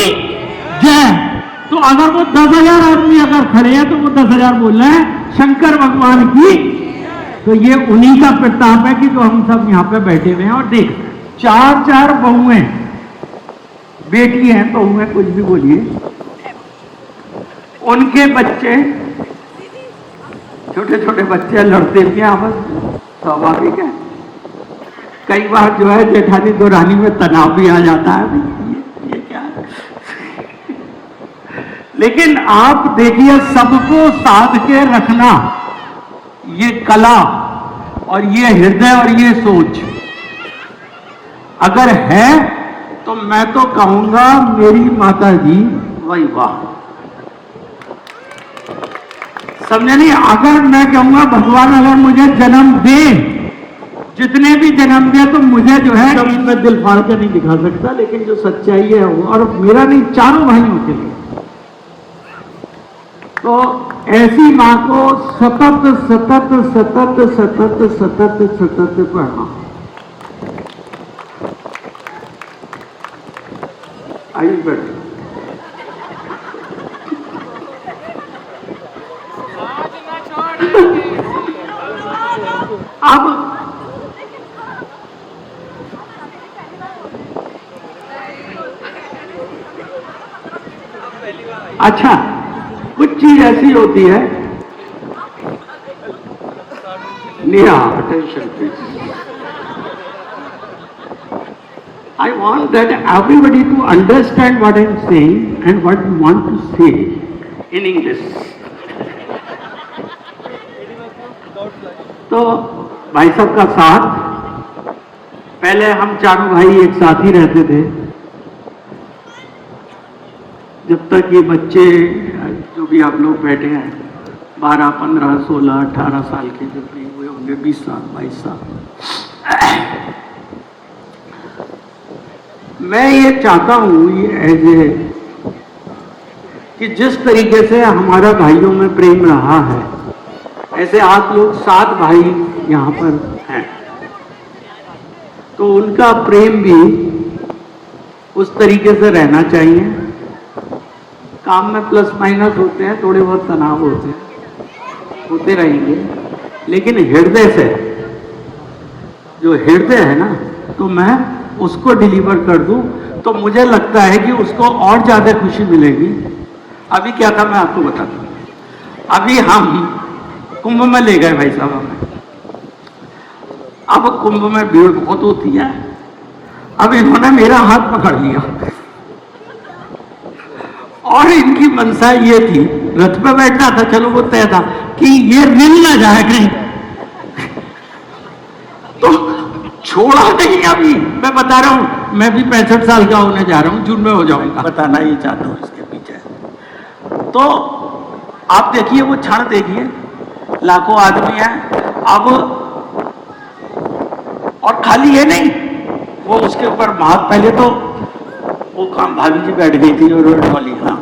जय। तो अगर वो 10,000 आदमी अगर खड़े हैं तो वो 10,000 बोल रहे हैं शंकर भगवान की। तो ये उन्हीं का प्रताप है कि जो हम सब यहाँ पे बैठे हुए हैं। और देख, 4 बहुएं, बेटी हैं तो मैं कुछ भी बोलिए, उनके बच्चे छोटे छोटे बच्चे लड़ते भी हैं आपस, स्वाभाविक है। कई बार जो है जेठानी दो रानी में तनाव भी आ जाता है, ये क्या है। लेकिन आप देखिए, सबको साध के रखना, ये कला और ये हृदय और ये सोच अगर है तो मैं तो कहूंगा मेरी माता जी वही वाह। समझे नहीं? अगर मैं कहूंगा भगवान अगर मुझे जन्म दे, जितने भी जन्म दिया, तो मुझे जो है मैं दिल फाड़ के नहीं दिखा सकता, लेकिन जो सच्चाई है वो, और मेरा नहीं, चारों भाइयों के लिए। तो ऐसी मां को सतत सतत सतत सतत सतत सतत पढ़ना। आइए बैठे। अब अच्छा, कुछ चीज ऐसी होती है, Neha attention please. I want that everybody to understand what I am saying and what you want to say in English. तो भाई साहब का साथ, पहले हम चारों भाई एक साथ ही रहते थे, जब तक ये बच्चे जो भी आप लोग बैठे हैं 12, 15, 16, 18 साल के जब भी हुए होंगे, 20 साल 22 साल। मैं ये चाहता हूं ये एज ए कि जिस तरीके से हमारा भाइयों में प्रेम रहा है, ऐसे आप लोग 7 भाई यहाँ पर हैं, तो उनका प्रेम भी उस तरीके से रहना चाहिए। काम में प्लस माइनस होते हैं, थोड़े बहुत तनाव होते रहेंगे, लेकिन हृदय से, जो हृदय है ना, तो मैं उसको डिलीवर कर दूं तो मुझे लगता है कि उसको और ज्यादा खुशी मिलेगी। अभी क्या था मैं आपको बताता हूँ। अभी हम कुंभ में ले गए भाई साहब हमें। अब कुंभ में भीड़ बहुत होती है। अब इन्होंने मेरा हाथ पकड़ लिया और इनकी मंशा ये थी, रथ पे बैठना था, चलो वो तय था कि ये मिल ना जाए कहीं, तो छोड़ा नहीं। अभी मैं बता रहा हूं, मैं भी 65 साल का होने जा रहा हूं, जून में हो जाऊंगा, बताना ही चाहता हूं इसके पीछे। तो आप देखिए वो क्षण देखिए, लाखों आदमी हैं अब, और खाली ये नहीं, वो उसके ऊपर हाथ, पहले तो वो काम भाभी जी बैठ गई थी और रोड वाली, हाँ,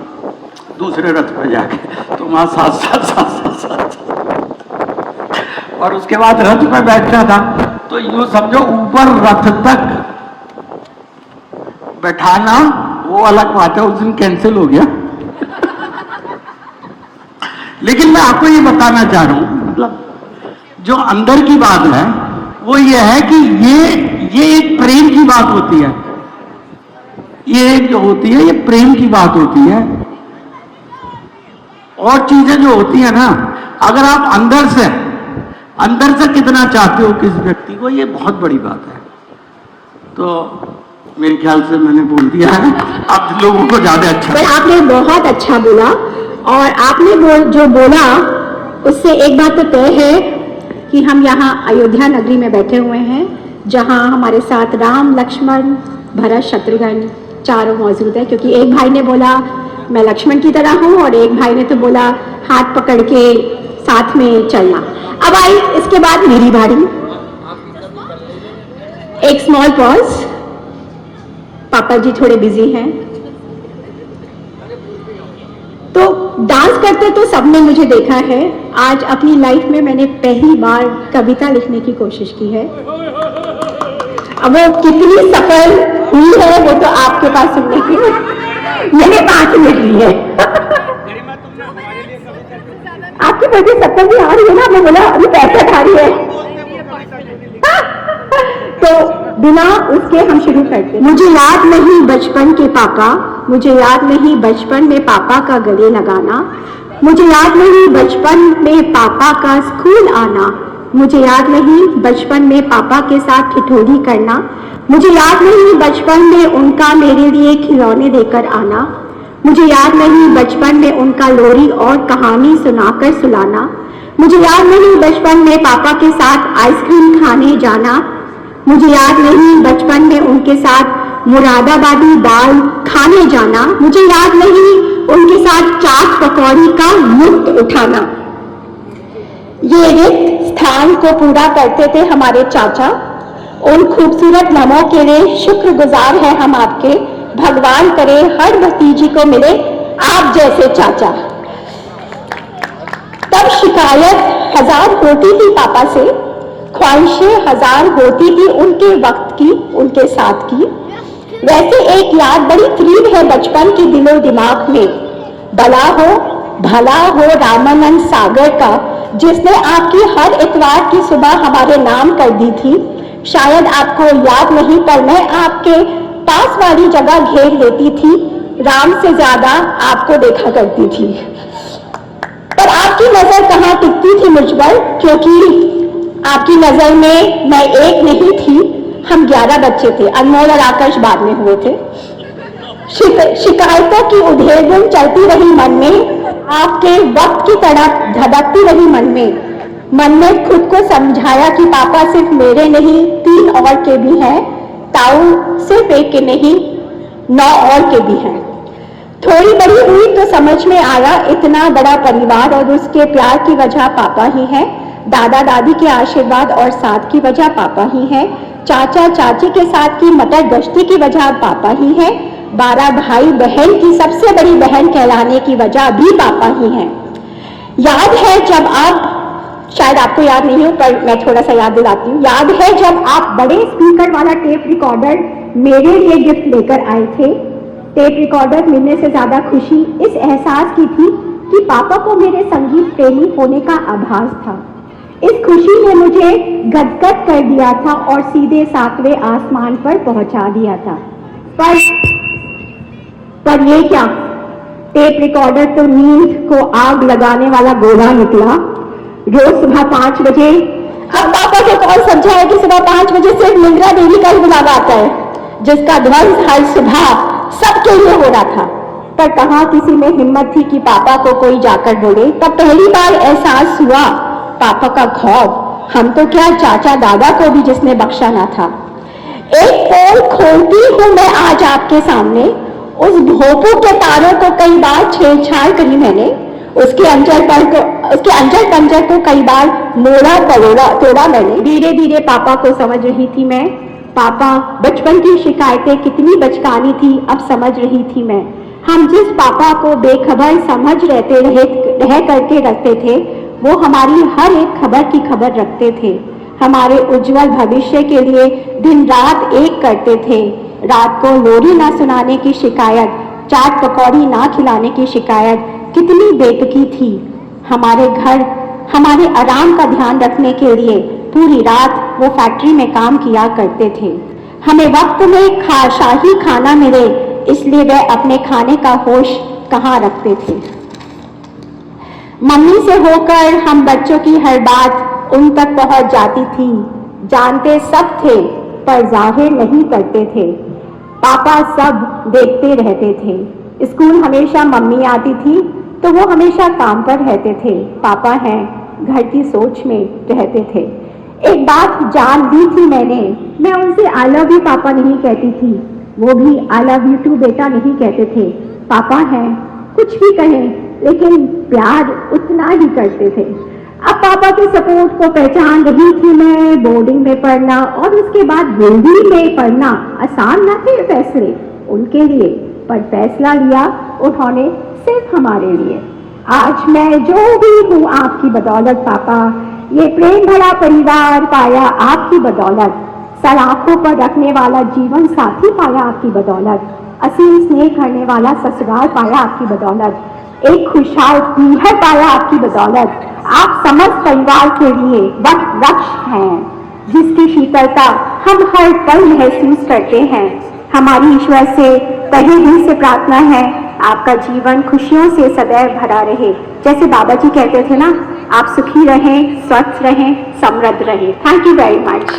दूसरे रथ पर जाके, तो वहां साथ और उसके बाद रथ पे बैठना था, तो यूं समझो ऊपर रथ तक बैठाना वो अलग बात है, उस दिन कैंसिल हो गया। लेकिन मैं आपको ये बताना चाह रहा हूं, मतलब जो अंदर की बात है वो ये है कि ये एक प्रेम की बात होती है। ये जो होती है, ये प्रेम की बात होती है। और चीजें जो होती है ना, अगर आप अंदर से कितना चाहते हो किस व्यक्ति को, ये बहुत बड़ी बात है। तो मेरे ख्याल से मैंने बोल दिया है, अब लोगों को ज्यादा अच्छा। पर आपने बहुत अच्छा बोला, और आपने जो बोला उससे एक बात तो तय है कि हम यहाँ अयोध्या नगरी में बैठे हुए हैं, जहाँ हमारे साथ राम, लक्ष्मण, भरत, शत्रुघ्न चारों मौजूद है। क्योंकि एक भाई ने बोला मैं लक्ष्मण की तरह हूँ, और एक भाई ने तो बोला हाथ पकड़ के साथ में चलना। अब आई इसके बाद मेरी बारी। एक स्मॉल पॉज, पापा जी थोड़े बिजी हैं, तो डांस करते तो सबने मुझे देखा है। आज अपनी लाइफ में मैंने पहली बार कविता लिखने की कोशिश की है। अब वो कितनी सफल हुई है वो तो आपके पास सुनने की। मैंने 5 मिनट ली है। आपकी वजह सफल भी आ रही है ना, मैं बोला अभी पैसा खा रही है। तो बिना उसके हम शुरू करते। मुझे याद नहीं बचपन के पापा, मुझे याद नहीं बचपन में पापा का गले लगाना, मुझे याद नहीं बचपन में पापा का स्कूल आना, मुझे याद नहीं बचपन में पापा के साथ ठिठोली करना, मुझे याद नहीं बचपन में उनका मेरे लिए खिलौने देकर आना, मुझे याद नहीं बचपन में उनका लोरी और कहानी सुनाकर सुलाना, मुझे याद नहीं बचपन में पापा के साथ आइसक्रीम खाने जाना, मुझे याद नहीं बचपन में उनके साथ मुरादाबादी दाल खाने जाना, मुझे याद नहीं उनके साथ चाट पकौड़ी का लुत्फ उठाना। ये रिक्त स्थान को पूरा करते थे हमारे चाचा। उन खूबसूरत लम्हों के लिए शुक्रगुजार है हम आपके। भगवान करे हर भतीजी को मिले आप जैसे चाचा। तब शिकायत 1000 होती थी पापा से, ख्वाहिशें 1000 होती थी उनके वक्त की, उनके साथ की। वैसे एक याद बड़ी करीब है बचपन के दिलो दिमाग में, भला हो रामानंद सागर का, जिसने आपकी हर इतवार की सुबह हमारे नाम कर दी थी। शायद आपको याद नहीं, पर मैं आपके पास वाली जगह घेर लेती थी, राम से ज्यादा आपको देखा करती थी। पर आपकी नजर कहाँ टिकती थी मुझ पर, क्योंकि आपकी नजर में मैं एक नहीं थी, हम 11 बच्चे थे। अनमोल और आकाश बाद में हुए थे। शिकायतों की उधेड़बुन चलती रही मन में, आपके वक्त की तड़प धड़कती रही मन में खुद को समझाया कि पापा सिर्फ मेरे नहीं 3 और के भी हैं, ताऊ सिर्फ एक के नहीं 9 और के भी हैं। थोड़ी बड़ी हुई तो समझ में आया इतना बड़ा परिवार और उसके प्यार की वजह पापा ही है। दादा दादी के आशीर्वाद और साथ की वजह पापा ही है। चाचा चाची के साथ की मटर गश्ती की वजह पापा ही है। 12 भाई बहन की सबसे बड़ी बहन कहलाने की वजह भी पापा ही है। याद है जब आप, शायद आपको याद नहीं हो पर मैं थोड़ा सा याद दिलाती हूँ, याद है जब आप बड़े स्पीकर वाला टेप रिकॉर्डर मेरे लिए गिफ्ट लेकर आए थे। टेप रिकॉर्डर मिलने से ज्यादा खुशी इस एहसास की थी कि पापा को मेरे संगीत प्रेमी होने का आभास था। इस खुशी ने मुझे गदगद कर दिया था और सीधे 7वें आसमान पर पहुंचा दिया था। पर ये क्या, टेप रिकॉर्डर तो नींद को आग लगाने वाला गोला निकला। रोज सुबह 5 बजे, अब पापा को कौन समझाए कि सुबह 5 बजे सिर्फ मिंद्रा देवी का ही बुलावा आता है, जिसका ध्वंस हर सुबह सबके लिए हो रहा था। पर कहाँ किसी में हिम्मत थी कि पापा को कोई जाकर बोले। तब पहली बार एहसास हुआ पापा का खौफ, हम तो क्या चाचा दादा को भी जिसने बख्शा ना था। एक पोल खोलती हूँ मैं आज आपके सामने, उस भोपू के तारों को कई बार छेड़छाड़ करी मैंने, उसके अंजर पंजर को कई बार तोड़ा मैंने। धीरे धीरे पापा को समझ रही थी मैं। पापा बचपन की शिकायतें कितनी बचकानी थी अब समझ रही थी मैं। हम जिस पापा को बेखबर समझ रह करके रखते थे, वो हमारी हर एक खबर की खबर रखते थे। हमारे उज्जवल भविष्य के लिए दिन रात एक करते थे। रात को लोरी ना सुनाने की शिकायत, चाट पकौड़ी ना खिलाने की शिकायत कितनी बेतुकी थी। हमारे घर, हमारे आराम का ध्यान रखने के लिए पूरी रात वो फैक्ट्री में काम किया करते थे। हमें वक्त में शाही खाना मिले, इसलिए वह अपने खाने का होश कहाँ रखते थे। मम्मी से होकर हम बच्चों की हर बात उन तक पहुंच जाती थी। जानते सब थे पर जाहिर नहीं करते थे। पापा सब देखते रहते थे। स्कूल हमेशा मम्मी आती थी तो वो हमेशा काम पर रहते थे। पापा हैं घर की सोच में रहते थे। एक बात जान ली थी मैंने, मैं उनसे आई लव यू पापा नहीं कहती थी, वो भी आई लव यू टू बेटा नहीं कहते थे। पापा हैं कुछ भी कहें लेकिन प्यार उतना ही करते थे। अब पापा के सपोर्ट को पहचान रही थी मैं। बोर्डिंग में पढ़ना और उसके बाद हिंदी में पढ़ना आसान न थे फैसले उनके लिए, पर फैसला लिया उन्होंने सिर्फ हमारे लिए। आज मैं जो भी हूँ आपकी बदौलत पापा, ये प्रेम भरा परिवार पाया आपकी बदौलत, सर आंखों पर रखने वाला जीवन साथी पाया आपकी बदौलत, असीम स्नेह करने वाला ससुराल पाया आपकी बदौलत, एक खुशहाल घर पाया आपकी बदौलत। आप समस्त परिवार के लिए वृक्ष हैं जिसकी शीतलता हम हर पल महसूस करते हैं। हमारी ईश्वर से तहे दिल से प्रार्थना है आपका जीवन खुशियों से सदैव भरा रहे। जैसे बाबा जी कहते थे ना, आप सुखी रहें, स्वस्थ रहें, समृद्ध रहें। Thank you very much.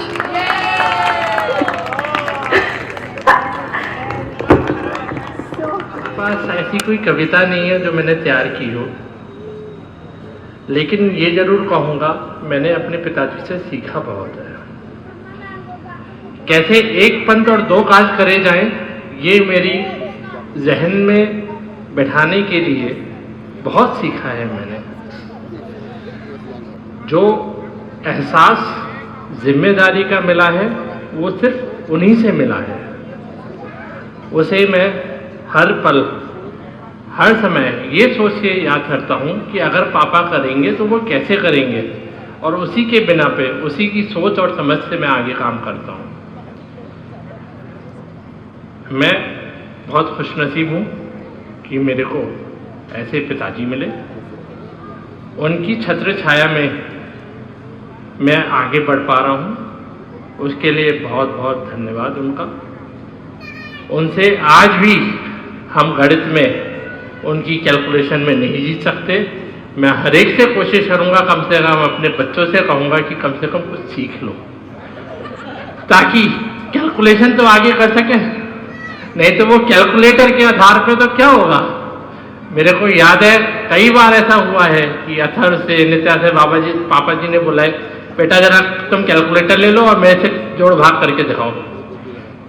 पास ऐसी कोई कविता नहीं है जो मैंने तैयार की हो, लेकिन ये जरूर कहूँगा मैंने अपने पिताजी से सीखा बहुत है। कैसे एक पंथ और दो काज करे जाएं, ये मेरी जहन में बैठाने के लिए बहुत सीखा है मैंने। जो एहसास जिम्मेदारी का मिला है वो सिर्फ उन्हीं से मिला है। उसे मैं हर पल हर समय ये सोच के याद करता हूँ कि अगर पापा करेंगे तो वो कैसे करेंगे, और उसी के बिना पे उसी की सोच और समझ से मैं आगे काम करता हूँ। मैं बहुत खुशनसीब हूँ कि मेरे को ऐसे पिताजी मिले। उनकी छत्र छाया में मैं आगे बढ़ पा रहा हूँ, उसके लिए बहुत बहुत धन्यवाद उनका। उनसे आज भी हम गणित में उनकी कैलकुलेशन में नहीं जीत सकते। मैं हर एक से कोशिश करूंगा, कम से कम अपने बच्चों से कहूंगा कि कम से कम कुछ सीख लो, ताकि कैलकुलेशन तो आगे कर सकें। नहीं तो वो कैलकुलेटर के आधार पे तो क्या होगा। मेरे को याद है कई बार ऐसा हुआ है कि अथर से नित्या से पापा जी ने बुलाए, बेटा जरा तुम कैलकुलेटर ले लो और मेरे से जोड़ भाग करके दिखाओ,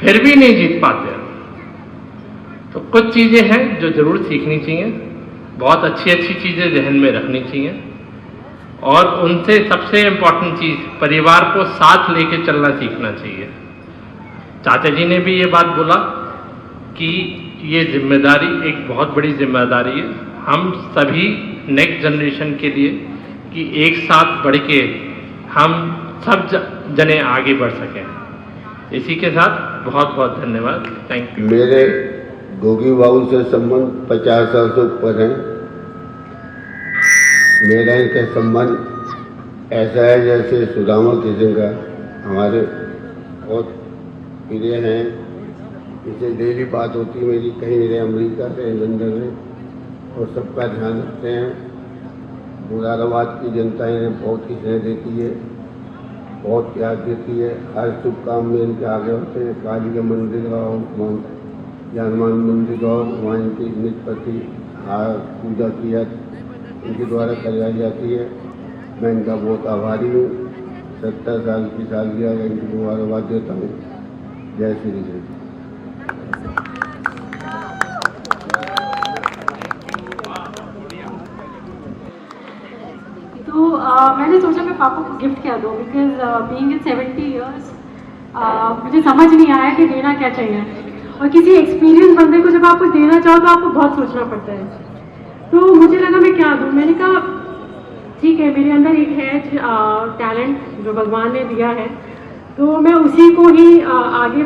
फिर भी नहीं जीत पाते। तो कुछ चीज़ें हैं जो ज़रूर सीखनी चाहिए, बहुत अच्छी अच्छी चीज़ें जहन में रखनी चाहिए, और उनसे सबसे इम्पोर्टेंट चीज़ परिवार को साथ लेके चलना सीखना चाहिए। चाचा जी ने भी ये बात बोला कि ये जिम्मेदारी एक बहुत बड़ी जिम्मेदारी है हम सभी नेक्स्ट जनरेशन के लिए, कि एक साथ बढ़ के हम सब जने आगे बढ़ सकें। इसी के साथ बहुत बहुत धन्यवाद। Thank you. मेरे गोगी बाबू से संबंध 50 साल से ऊपर है। मेरा इनका संबंध ऐसा है जैसे सुदामा किशन का, हमारे बहुत प्रिय हैं। इनसे डेली बात होती है मेरी, कहीं रहे अमेरिका से लंदन में, और सबका ध्यान रखते हैं। मुरादाबाद की जनता इन्हें बहुत ही स्नेह देती है, बहुत प्यार देती है। हर शुभ काम में इनके आगे होते हैं। काली का मंदिर आओ, या हनुमान मंदिर आओ, वहाँ इनकी निष्पत्ति पूजा किया इनके द्वारा करवाई जाती है। मैं इनका बहुत आभारी हूँ। 70 साल की सालगिरह इनकी मुबारकबाद देता हूँ। जय श्री कृष्ण। तो मैंने सोचा मैं पापा को गिफ्ट क्या दूँ, बिकॉज बीइंग इन 70 ईयर्स मुझे समझ नहीं आया कि देना क्या चाहिए। और किसी एक्सपीरियंस बंदे को जब आप कुछ देना चाहो तो आपको बहुत सोचना पड़ता है। तो मुझे लगा मैं क्या दूँ। मैंने कहा ठीक है, मेरे अंदर एक है टैलेंट जो भगवान ने दिया है, तो मैं उसी को ही आगे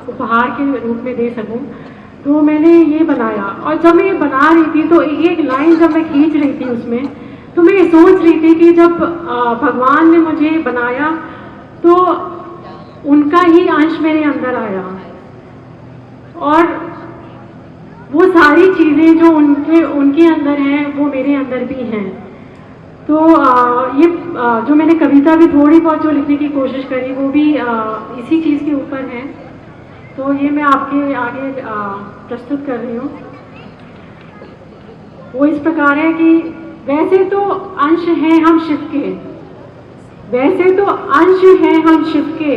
उपहार के रूप में दे सकूं। तो मैंने ये बनाया, और जब मैं ये बना रही थी तो एक लाइन जब मैं खींच रही थी उसमें, तो मैं ये सोच रही थी कि जब भगवान ने मुझे बनाया तो उनका ही अंश मेरे अंदर आया, और वो सारी चीज़ें जो उनके अंदर हैं वो मेरे अंदर भी हैं। तो ये जो मैंने कविता भी थोड़ी बहुत जो लिखने की कोशिश करी वो भी इसी चीज़ के ऊपर है। तो ये मैं आपके आगे प्रस्तुत कर रही हूँ। वो इस प्रकार है कि वैसे तो अंश हैं हम शिव के, वैसे तो अंश हैं हम शिव के,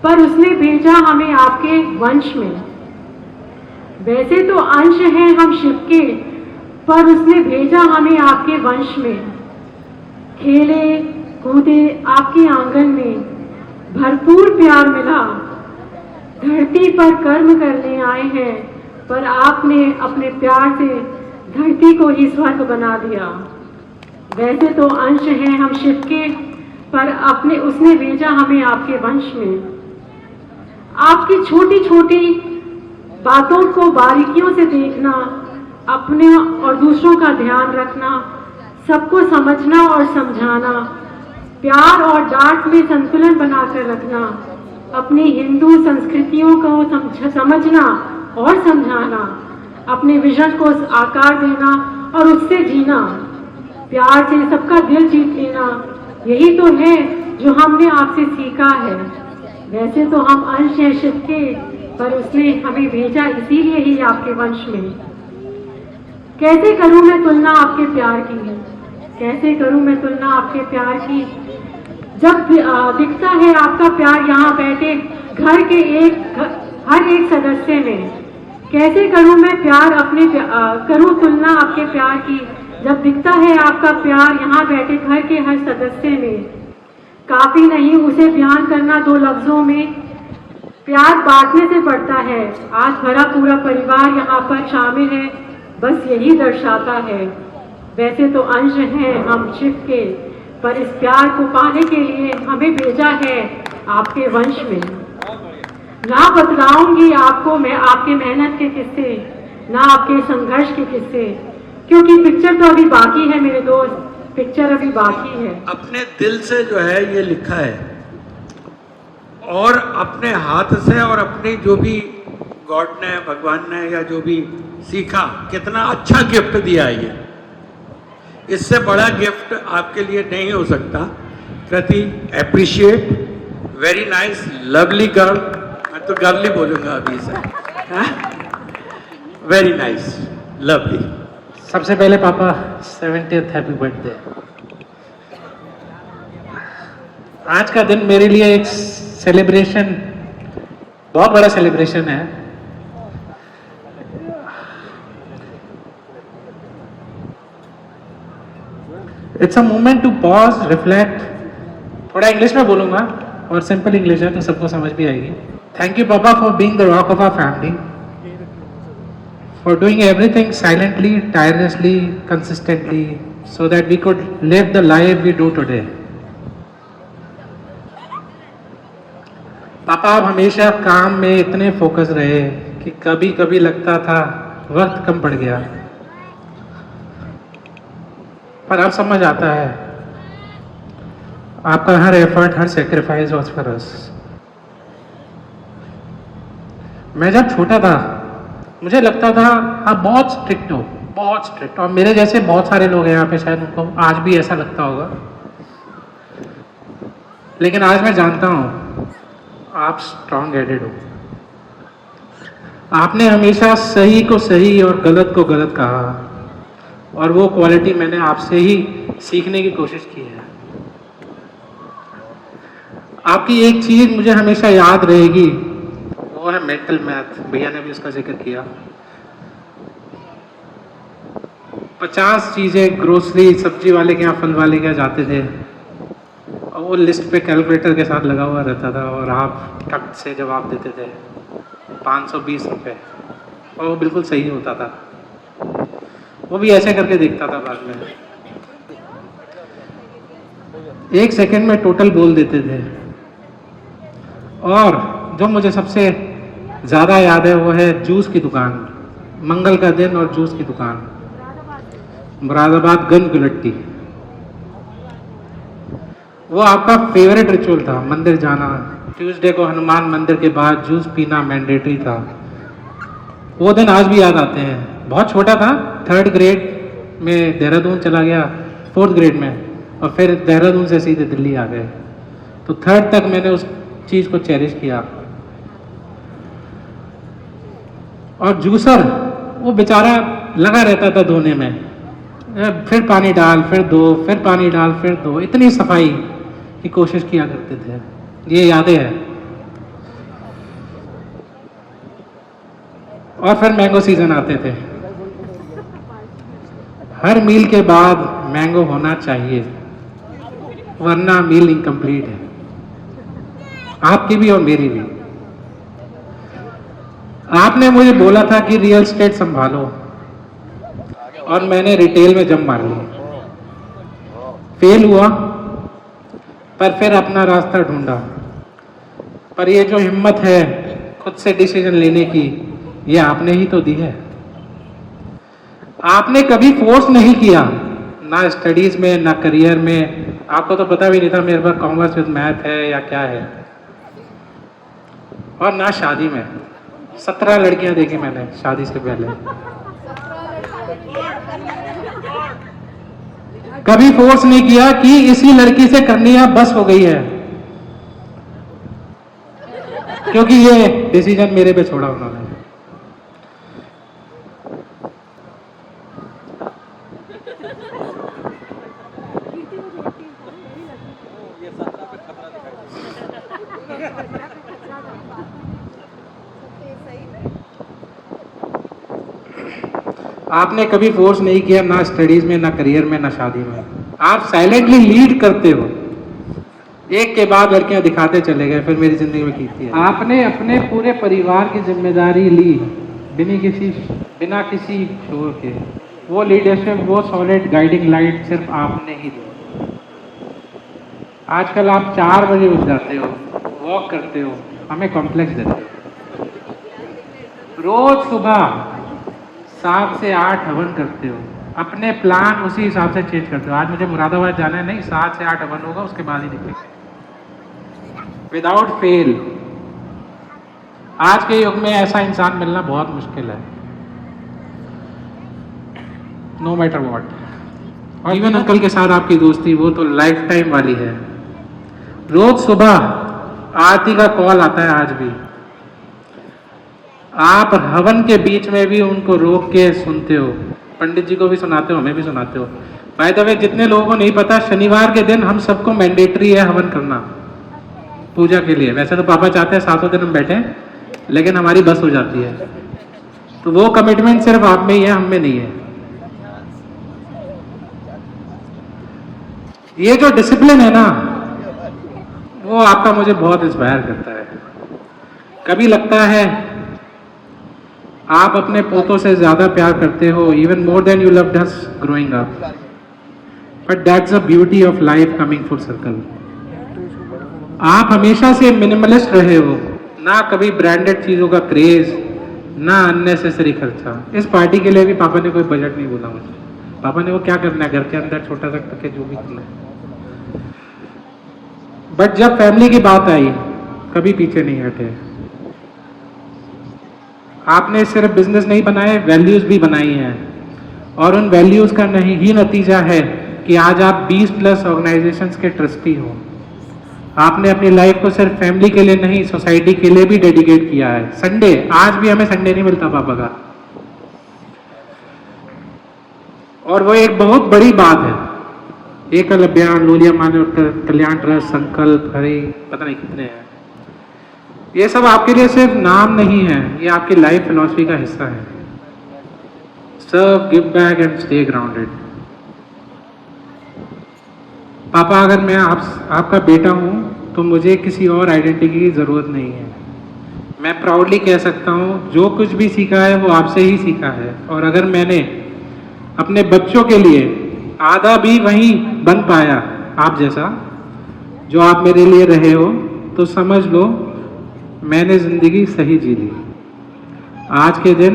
पर उसने भेजा हमें आपके वंश में। वैसे तो अंश हैं हम शिव के, पर उसने भेजा हमें आपके वंश में। खेले कूदे आपके आंगन में, भरपूर प्यार मिला। धरती पर कर्म करने आए हैं, पर आपने अपने प्यार से धरती को ही स्वर्ग बना दिया। वैसे तो अंश हैं हम शिव के, पर उसने भेजा हमें आपके वंश में। आपकी छोटी छोटी बातों को बारीकियों से देखना, अपने और दूसरों का ध्यान रखना, सबको समझना और समझाना, प्यार और डांट में संतुलन बनाकर रखना, अपनी हिंदू संस्कृतियों को समझना और समझाना, अपने विजन को आकार देना और उससे जीना, प्यार से सबका दिल जीत लेना, यही तो है जो हमने आपसे सीखा है। वैसे तो हम अंश हैं शिव के, पर उसने हमें भेजा इसीलिए ही आपके वंश में। कैसे करूं मैं तुलना आपके प्यार की, कैसे करूं मैं तुलना आपके प्यार की, जब दिखता है आपका प्यार यहाँ बैठे घर के हर एक सदस्य में। कैसे करूं मैं करूं तुलना आपके प्यार की, जब दिखता है आपका प्यार यहाँ बैठे घर के हर सदस्य में। काफी नहीं उसे बयान करना 2 लफ्जों में, प्यार बांटने से बढ़ता है। आज भरा पूरा परिवार यहाँ पर शामिल है, बस यही दर्शाता है। वैसे तो अंश हैं हम शिव के, पर इस प्यार को पाने के लिए हमें भेजा है आपके वंश में। ना बतलाऊंगी आपको मैं आपके मेहनत के किस्से, ना आपके संघर्ष के किस्से, क्योंकि पिक्चर तो अभी बाकी है मेरे दोस्त, पिक्चर अभी बाकी है। अपने दिल से जो है ये लिखा है, और अपने हाथ से, और अपनी जो भी गॉड ने, भगवान ने, या जो भी सीखा, कितना अच्छा गिफ्ट दिया है ये। इससे बड़ा गिफ्ट आपके लिए नहीं हो सकता। Kriti, appreciate, very nice, lovely girl. मैं तो गर्ल ही बोलूंगा अभी से। Very nice, lovely. सबसे पहले पापा 70th हैप्पी बर्थडे। आज का दिन मेरे लिए एक सेलिब्रेशन, बहुत बड़ा सेलिब्रेशन है। It's a moment to pause, reflect. थोड़ा इंग्लिश में बोलूंगा और सिंपल इंग्लिश है तो सबको समझ भी आएगी। Thank you papa for being the rock of our family, for doing everything silently, tirelessly, consistently, so that we could live the life we do today. पापा आप हमेशा काम में इतने फोकस रहे कि कभी कभी लगता था वक्त कम पड़ गया, पर अब समझ आता है आपका हर effort, her sacrifice was for us. मैं जब छोटा था मुझे लगता था आप बहुत स्ट्रिक्ट हो, बहुत स्ट्रिक्ट, और मेरे जैसे बहुत सारे लोग हैं यहाँ पे, शायद उनको आज भी ऐसा लगता होगा। लेकिन आज मैं जानता हूँ आप स्ट्रांग हेडेड हो। आपने हमेशा सही को सही और गलत को गलत कहा, और वो क्वालिटी मैंने आपसे ही सीखने की कोशिश की है। आपकी एक चीज मुझे हमेशा याद रहेगी, वो है मेंटल मैथ। भैया ने भी उसका जिक्र किया। 50 चीजें ग्रोसरी सब्जी वाले के यहाँ, फल वाले के यहाँ जाते थे, और वो लिस्ट पे कैलकुलेटर के साथ लगा हुआ रहता था, और आप टक से जवाब देते थे 520 रुपये, और वो बिल्कुल सही होता था। वो भी ऐसे करके देखता था बाद में, 1 सेकंड में टोटल बोल देते थे। और जो मुझे सबसे ज़्यादा याद है वो है जूस की दुकान, मंगल का दिन और जूस की दुकान, मुरादाबाद गन गुलट्टी। वो आपका फेवरेट रिचुअल था, मंदिर जाना, ट्यूसडे को हनुमान मंदिर के बाद जूस पीना मैंडेटरी था। वो दिन आज भी याद आते हैं। बहुत छोटा था, 3rd ग्रेड में देहरादून चला गया, 4th ग्रेड में, और फिर देहरादून से सीधे दिल्ली आ गए। तो 3rd तक मैंने उस चीज़ को चेरिश किया। और जूसर वो बेचारा लगा रहता था धोने में, फिर पानी डाल, फिर दो, फिर पानी डाल, फिर दो, इतनी सफाई की कोशिश किया करते थे। ये यादें हैं। और फिर मैंगो सीजन आते थे। हर मील के बाद मैंगो होना चाहिए, वरना मील इनकम्प्लीट है, आपकी भी और मेरी भी। आपने मुझे बोला था कि रियल एस्टेट संभालो, और मैंने रिटेल में जम मार ली। फेल हुआ, पर फिर अपना रास्ता ढूंढा। पर ये जो हिम्मत है खुद से डिसीजन लेने की, ये आपने ही तो दी है। आपने कभी फोर्स नहीं किया, ना स्टडीज में, ना करियर में। आपको तो पता भी नहीं था मेरे पास कॉमर्स विद मैथ है या क्या है। और ना शादी में। 17 लड़कियां देखी मैंने शादी से पहले। कभी फोर्स नहीं किया कि इसी लड़की से करनी है, बस हो गई है, क्योंकि ये डिसीजन मेरे पे छोड़ा उन्होंने। आपने कभी फोर्स नहीं किया, ना स्टडीज में, ना करियर में, ना शादी में। आप साइलेंटली लीड करते हो। एक के बाद लड़कियां दिखाते चले गए, फिर मेरी जिंदगी में की थी। आपने अपने पूरे परिवार की जिम्मेदारी ली बिना किसी शोर के। वो लीडरशिप, वो सॉलिड गाइडिंग लाइट सिर्फ आपने ही दी। आजकल आप 4 बजे उठ जाते हो, वॉक करते हो, हमें कॉम्प्लेक्स देते हो। रोज सुबह 7 से 8 हवन करते हो, अपने प्लान उसी हिसाब से चेंज करते हो। आज मुझे मुरादाबाद जाना है, नहीं 7 से 8 हवन होगा, उसके बाद ही निकलेंगे विदाउट फेल। आज के युग में ऐसा इंसान मिलना बहुत मुश्किल है, नो मैटर व्हाट। और इवन अंकल के साथ आपकी दोस्ती, वो तो लाइफ टाइम वाली है। रोज सुबह आरती का कॉल आता है आज भी। आप हवन के बीच में भी उनको रोक के सुनते हो, पंडित जी को भी सुनाते हो, हमें भी सुनाते हो। बाय द वे, जितने लोगों को नहीं पता, शनिवार के दिन हम सबको मैंडेटरी है हवन करना पूजा के लिए। वैसे तो पापा चाहते हैं 7 दिन हम बैठे, लेकिन हमारी बस हो जाती है। तो वो कमिटमेंट सिर्फ आप में ही है, हम में नहीं है। ये जो डिसिप्लिन है ना, वो आपका मुझे बहुत इंस्पायर करता है। कभी लगता है आप अपने पोतों से ज्यादा प्यार करते हो, even more than you loved us growing up. But that's the beauty of life coming full circle. आप हमेशा से मिनिमलिस्ट रहे हो, ना कभी ब्रांडेड चीज़ों का क्रेज, ना अननेसेसरी खर्चा। इस पार्टी के लिए भी पापा ने कोई बजट नहीं बोला मुझे। पापा ने वो क्या करना है, घर के अंदर छोटा सा करके जो भी करना है। बट जब फैमिली की बात आई, कभी पीछे नहीं हटे। आपने सिर्फ बिजनेस नहीं बनाए, वैल्यूज भी बनाई हैं, और उन वैल्यूज का नहीं ही नतीजा है कि आज आप 20+ ऑर्गेनाइजेशंस के ट्रस्टी हो। आपने अपनी लाइफ को सिर्फ फैमिली के लिए नहीं, सोसाइटी के लिए भी डेडिकेट किया है। संडे, आज भी हमें संडे नहीं मिलता पापा का, और वो एक बहुत बड़ी बात है। एकल अभियान, लोलिया मानव कल्याण ट्रस्ट, संकल्प, हरे पता नहीं कितने हैं। ये सब आपके लिए सिर्फ नाम नहीं है, ये आपकी लाइफ फिलॉसफी का हिस्सा है। Serve, give back and stay grounded. पापा, अगर मैं आपका बेटा हूँ तो मुझे किसी और आइडेंटिटी की ज़रूरत नहीं है। मैं प्राउडली कह सकता हूँ जो कुछ भी सीखा है वो आपसे ही सीखा है, और अगर मैंने अपने बच्चों के लिए आधा भी वहीं बन पाया आप जैसा जो आप मेरे लिए रहे हो, तो समझ लो मैंने ज़िंदगी सही जी ली। आज के दिन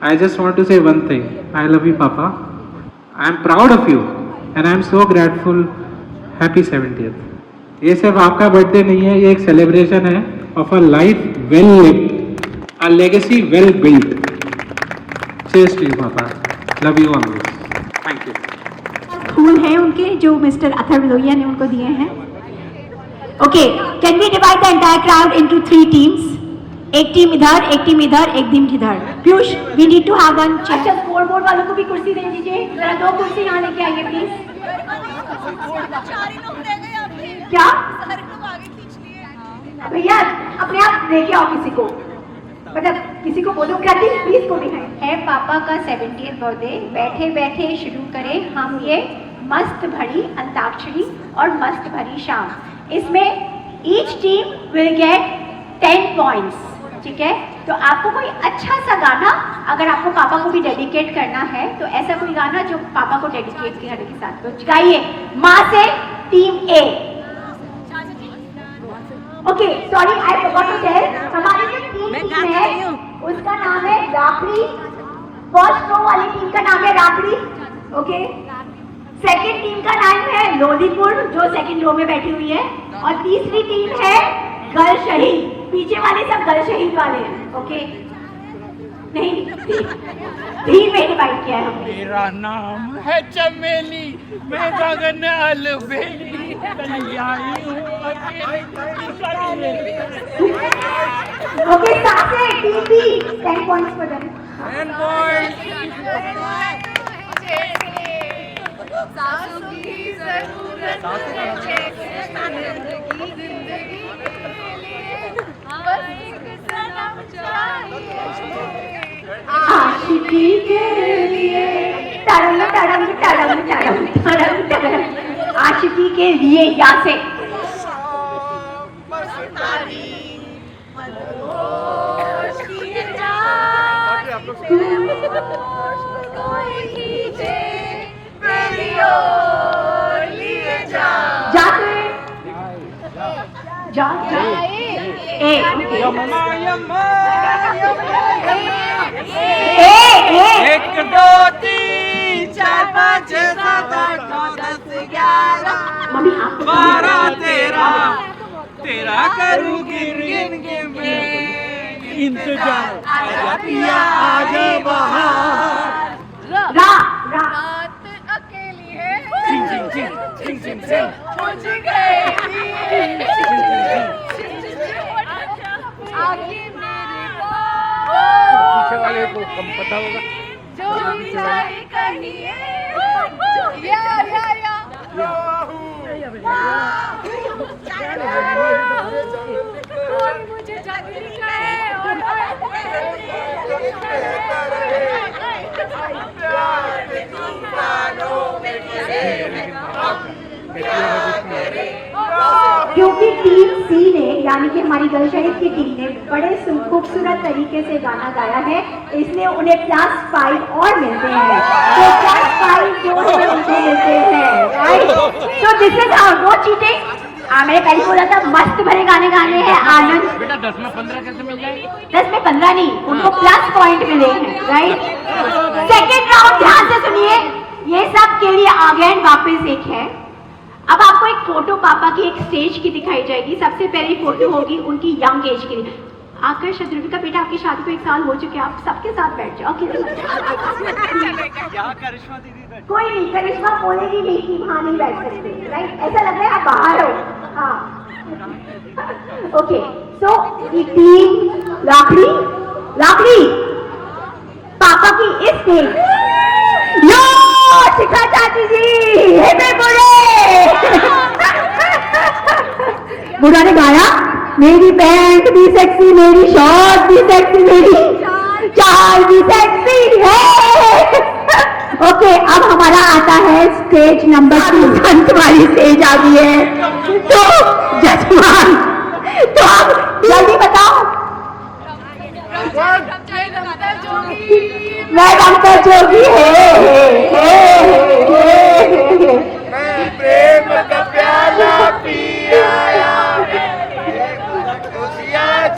I just want to say one thing, I love you पापा, I am proud of you and I am so grateful. Happy 70th। ये सिर्फ आपका बर्थडे नहीं है, ये एक सेलिब्रेशन है of a life well lived, a legacy well built. Cheers to you पापा, love you all this, thank you. फूल हैं उनके जो मिस्टर अथर्व लोहिया ने उनको दिए हैं। Okay, can we divide the entire crowd into 3 teams? एक टीम इधर, एक टीम इधर, एक टीम इधर। Piyush, we need to have one. अच्छा, स्कोर बोर्ड वालों को भी कुर्सी दे दीजिए, जरा 2 कुर्सी यहाँ लेके आइए प्लीज। क्या भैया, अपने आप लेके आओ किसी को, मतलब किसी को बोलो, कहती प्लीज को भी है पापा का 70th बर्थडे। बैठे बैठे शुरू करें हम ये मस्त भरी अंताक्षरी और मस्त भरी शाम। इसमें each team will get 10 points, ठीक है? तो आपको कोई अच्छा सा गाना, अगर आपको पापा को भी डेडिकेट करना है तो ऐसा कोई गाना जो पापा को डेडिकेट करने के साथ तो गाइए। माँ से team A. Okay, sorry I forgot to tell, हमारी जो टीम है उसका नाम है राबड़ी। फर्स्ट रो वाली टीम का नाम है राबड़ी, ओके। सेकंड टीम का नाम है लोलीपुर जो सेकंड रो में बैठी हुई है, और तीसरी टीम है गल शहीद। पीछे वाले सब गल शहीद वाले हैं, ओके। नहीं, थीम में डिवाइड किया है हमने। मेरा नाम है चमेली, मैं गगन अलबेली, ओके, साथ में team B 10 points for them. 10 points. सासू की जरूरत है, आशिकी के लिए तरंग तरंग तरंग तरंग तरंग तरंग, आशिकी के लिए यहाँ से। एक दो तीन चार पाँच छः सात आठ नौ 10 11 12 13 तेरा करूँगी गिन गिन में इंतजार, आजा पिया आजा बाहर। रात अकेली है, मुझे आगे मेरे पीछे वाले को कम पता होगा जो भी चाहे कहिए, और मुझे जल्दी है और क्योंकि टीम सी ने, यानी कि हमारी गल शहीद की टीम ने बड़े खूबसूरत तरीके से गाना गाया है, इसलिए उन्हें +5 और मिलते हैं। तो +5 जो उनको मिलते हैं, right? So this is no cheating, मैंने पहले बोला था मस्त भरे गाने गाने हैं आनंद। बेटा 10 में 15 कैसे मिल जाएंगे? 10 में 15 नहीं, उनको प्लस पॉइंट मिले हैं, राइट। सेकेंड राउंड ध्यान से सुनिए, ये सब के लिए आ गए वापस एक है। अब आपको एक फोटो पापा की एक स्टेज की दिखाई जाएगी। सबसे पहली फोटो होगी उनकी यंग एज की। आकर ध्रुविका बेटा आपकी शादी को 1 साल हो चुके हैं, आप सबके साथ बैठ जाओ। कोई नहीं, करिश्मा बोलेगी नहीं कि वहां नहीं बैठ सकते, राइट। ऐसा लग रहा है आप बाहर हो। हाँ ओके, सो टीम लाकड़ी पापा की इस स्टेज। यो शिखा चाची जी, हे बुढ़े बुढ़ा ने गाया, मेरी पैंट भी सेक्सी, मेरी शर्ट भी सेक्सी, मेरी चाल भी सेक्सी है। ओके, अब हमारा आता है स्टेज नंबर 2, संत वाली स्टेज आ गई है। तो जजमान, तो अब जल्दी बताओ। मैं रमता जोगी मैं प्रेम का प्याला पी आया,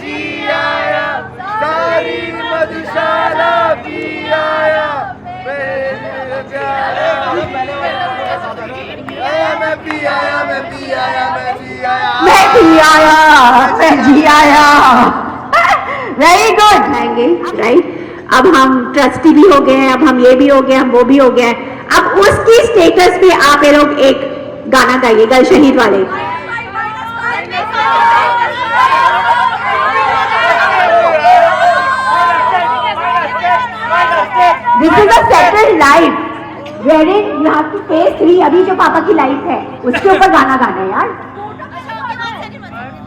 जी आया, सारी मधुशाला पी आया, मैं पी आया, मैं जी आया। Very good, right. अब हम ट्रस्टी भी हो गए हैं, अब हम ये भी हो गए, हम वो भी हो गए हैं। अब उसकी स्टेटस पे आप ये लोग एक गाना गाइएगा शहीद वाले। This is a settled life wherein you have to face 3। अभी जो पापा की लाइफ है उसके ऊपर गाना गाना है यार।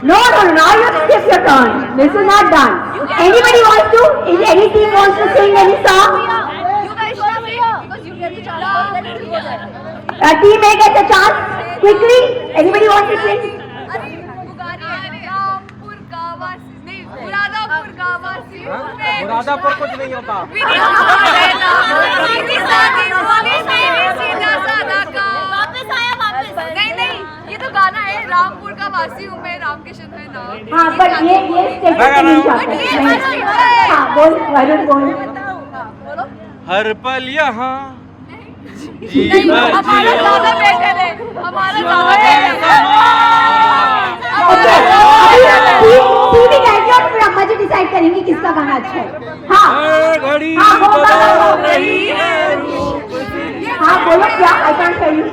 No, now you skip your turn. This is not done. Anybody wants to? Is any team wants to sing any song? Team A gets a chance. Quickly, anybody wants to sing? मुरादापुर कुछ नहीं होता। नहीं, ये तो गाना है, रामपुर का वासी हूँ मैं, राम किशन है नाम। हाँ, पर ये स्टेटस। हाँ, बोल वरुण बोल। हर पल यहाँ हमारा ज्यादा बेटर है, हमारा अम्मा जी डिसाइड करेंगे किसका गाना अच्छा है। हाँ बोलो क्या, आई कैन टेल यू।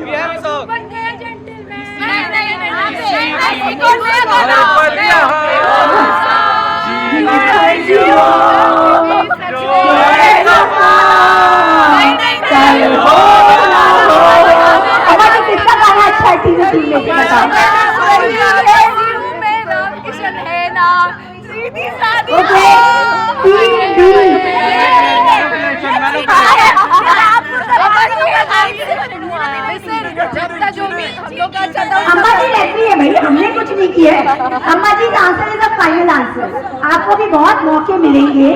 किसका गाना अच्छा है टीवी में राम किशन है ना, सीधी सादी। अम्मा जी रहती है भाई, हमने कुछ नहीं किया है। अम्मा जी का answer is the final answer. आपको भी बहुत मौके मिलेंगे,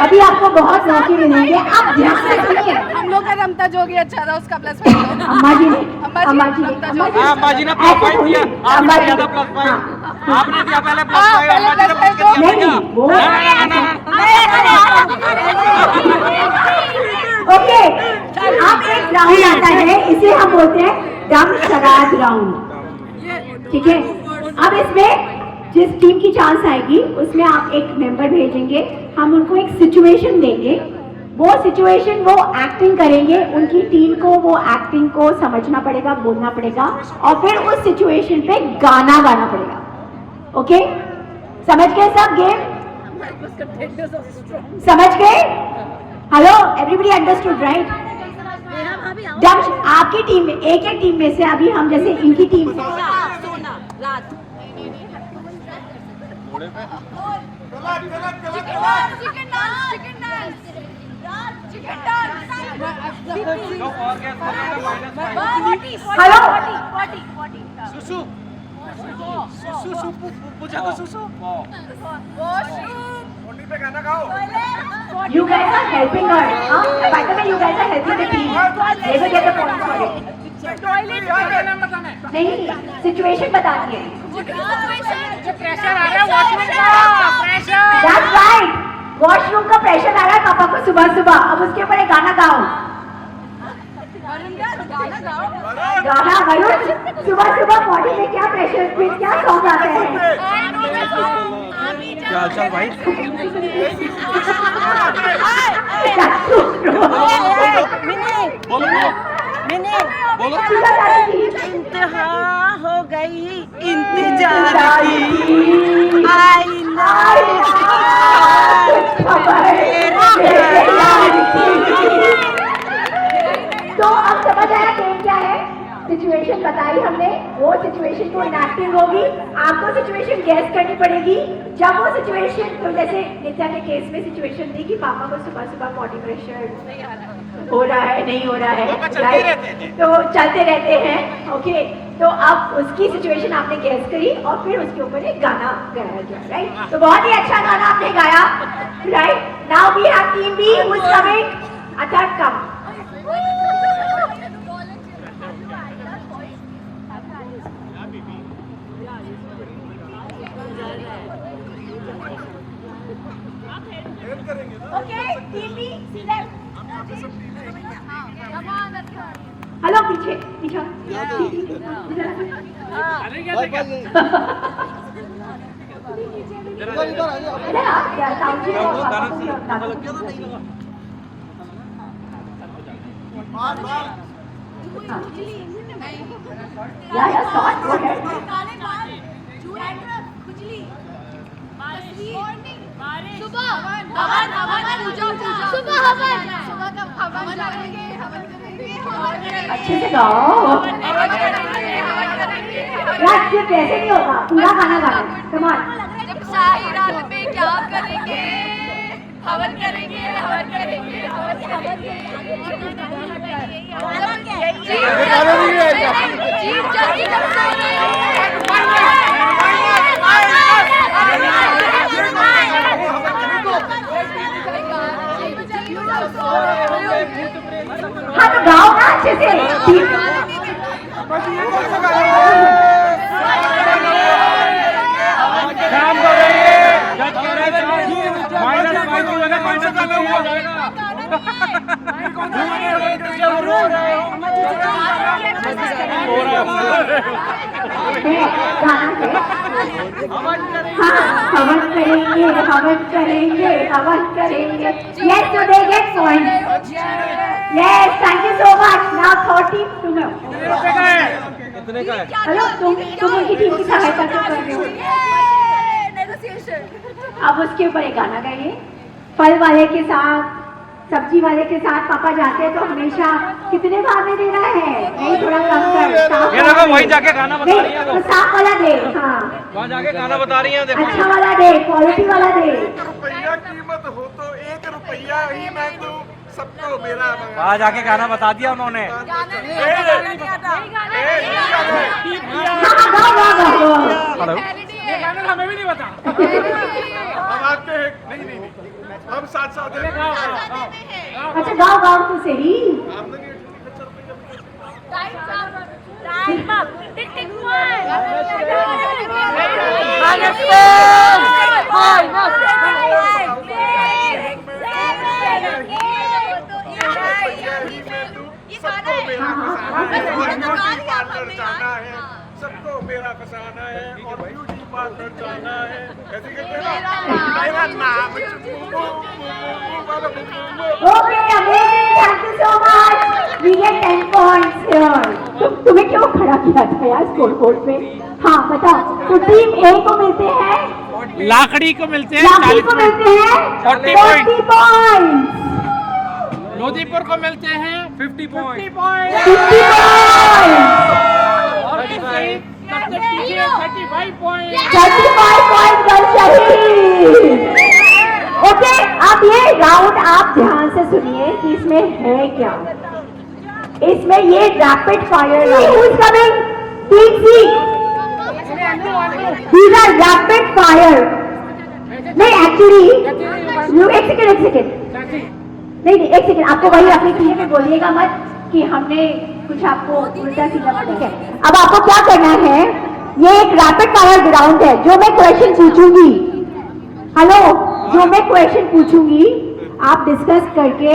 अभी आपको बहुत मौके मिलेंगे। आप ध्यान से सुनिए। हम लोग का रमता जोगी अच्छा था, उसका प्लस पॉइंट। अम्मा जी ने अम्मा जी ने प्लस पॉइंट दिया, आपने ज्यादा प्लस पॉइंट, आपने दिया पहले प्लस पॉइंट, अम्मा जी ने पूछ के दिया। ओके, अब एक राउंड आता है, इसे हम बोलते हैं दम शराद राउंड, ठीक है। अब इसमें जिस टीम की चांस आएगी उसमें आप एक मेंबर भेजेंगे, हम उनको एक सिचुएशन देंगे, वो सिचुएशन वो एक्टिंग करेंगे, उनकी टीम को वो एक्टिंग को समझना पड़ेगा, बोलना पड़ेगा, और फिर उस सिचुएशन पे गाना गाना पड़ेगा। ओके, समझ गए सब गेम? समझ गए? Hello, everybody understood right? जब आपकी टीम में एक टीम में से अभी हम जैसे इनकी टीम से hello You guys are helping her. By the way, you guys are helping the team. They will get the points for it. नहीं, सिचुएशन बतानी है। प्रेशर आ रहा है वॉशरूम का, प्रेशर। That's right, वॉशरूम का प्रेशर आ रहा है पापा को सुबह सुबह। अब उसके ऊपर एक गाना गाओ। गाना वरुण, सुबह सुबह बॉडी में क्या प्रेशर, फिर क्या सॉन्ग आते हैं? क्या चल भाई? इंतहा हो गई इंतजार की, आई तो अब समझ आया गेम क्या है? सिचुएशन बताई हमने, वो सिचुएशन को इनएक्टिंग होगी, आपको सिचुएशन गेस करनी पड़ेगी। जब वो सिचुएशन, तो जैसे नित्या के केस में सिचुएशन थी कि पापा को सुबह सुबह बॉडी प्रेशर हो रहा है, नहीं हो रहा है, राइट? तो चलते रहते हैं, ओके। तो अब उसकी सिचुएशन आपने गेस करी और फिर उसके ऊपर एक गाना गाया गया, राइट? तो बहुत ही अच्छा गाना आपने गाया, right? Now we have team B who is coming, attack come. Okay, team B, see them. Hello पीछे पीछे। अच्छे से गाओ यार, सिर्फ ऐसे नहीं होगा, पूरा गाना गाना। Come on. शाही रात में क्या करेंगे, हवन करेंगे, हवन करेंगे, हवन करेंगे। हाँ तो गाओ ना अच्छे से। हवन करेंगे, हवन करेंगे, हवन करेंगे। Yes, so they get points. Yes, thank you so much. Now 30 to know. Hello, तुम उनकी टीम की सहायता क्यों कर रहे हो? अब उसके ऊपर एक गाना गाइए। फल वाले के साथ, सब्जी वाले के साथ पापा जाते हैं तो हमेशा कितने भाव देना है? नहीं, थोड़ा कम कर। ये देखो वही जाके गाना बता रही है, तो साफ वाला दे। हाँ, वहाँ जाके गाना बता रही है, देखो अच्छा वाला दे, क्वालिटी वाला दे। रुपया कीमत हो तो 1 रुपया ही मैं दूं, सबको मेरा। वहाँ जाके गाना बता दिया उन्होंने। हाँ, गाओ गाओ गाओ। हेलो, ये गाना हमें भी नहीं बता। हम आते हैं, नहीं, हम साथ साथ अच्छा गाओ गाओ तो सही। सबको मेरा फसाना है और ब्यूटी पार्लर जाना है। मेरा नाम Okay, amazing. Thank you so much. We get 10 points here. तुम्हें क्यों खड़ा किया था यार स्कोर बोर्ड पे? हाँ बताओ। तो टीम ए को मिलते हैं, लाकड़ी को मिलते हैं, लाकड़ी को मिलते हैं 40 पॉइंट, लोदीपुर को मिलते हैं 50 पॉइंट, 50 पॉइंट, और सबसे पीछे 35 पॉइंट, 35 पॉइंट पर शहीद। ओके, अब ये राउंड आप ध्यान से सुनिए कि इसमें है क्या। इसमें ये rapid fire round, team C, these are rapid fire। नहीं एक्चुअली, एक सेकेंड, नहीं एक सेकेंड, आपको वही अपनी टीम में बोलिएगा मत। कि हमने कुछ आपको उल्टा सीधा ठीक है। अब आपको क्या करना है, ये एक रैपिड फायर राउंड है। जो मैं क्वेश्चन पूछूंगी, हेलो, जो मैं क्वेश्चन पूछूंगी आप डिस्कस करके,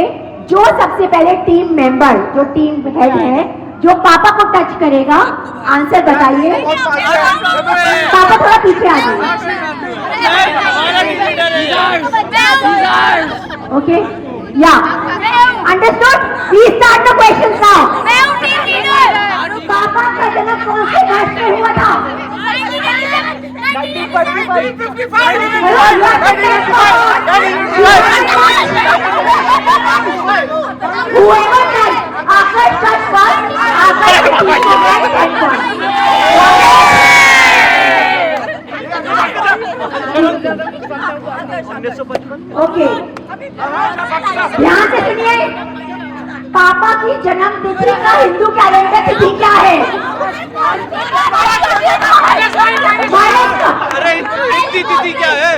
जो सबसे पहले टीम मेंबर, जो टीम हेड है, जो पापा को टच करेगा आंसर बताइए। पापा थोड़ा पीछे आ जाइए। ओके, या understood. Please start the questions now. पापा का जन्म कौन से वर्ष में हुआ था? ओके, ध्यान से सुनिए। पापा की जन्म तिथि का हिंदू कैलेंडर तिथि क्या है? अरे तिथि क्या है?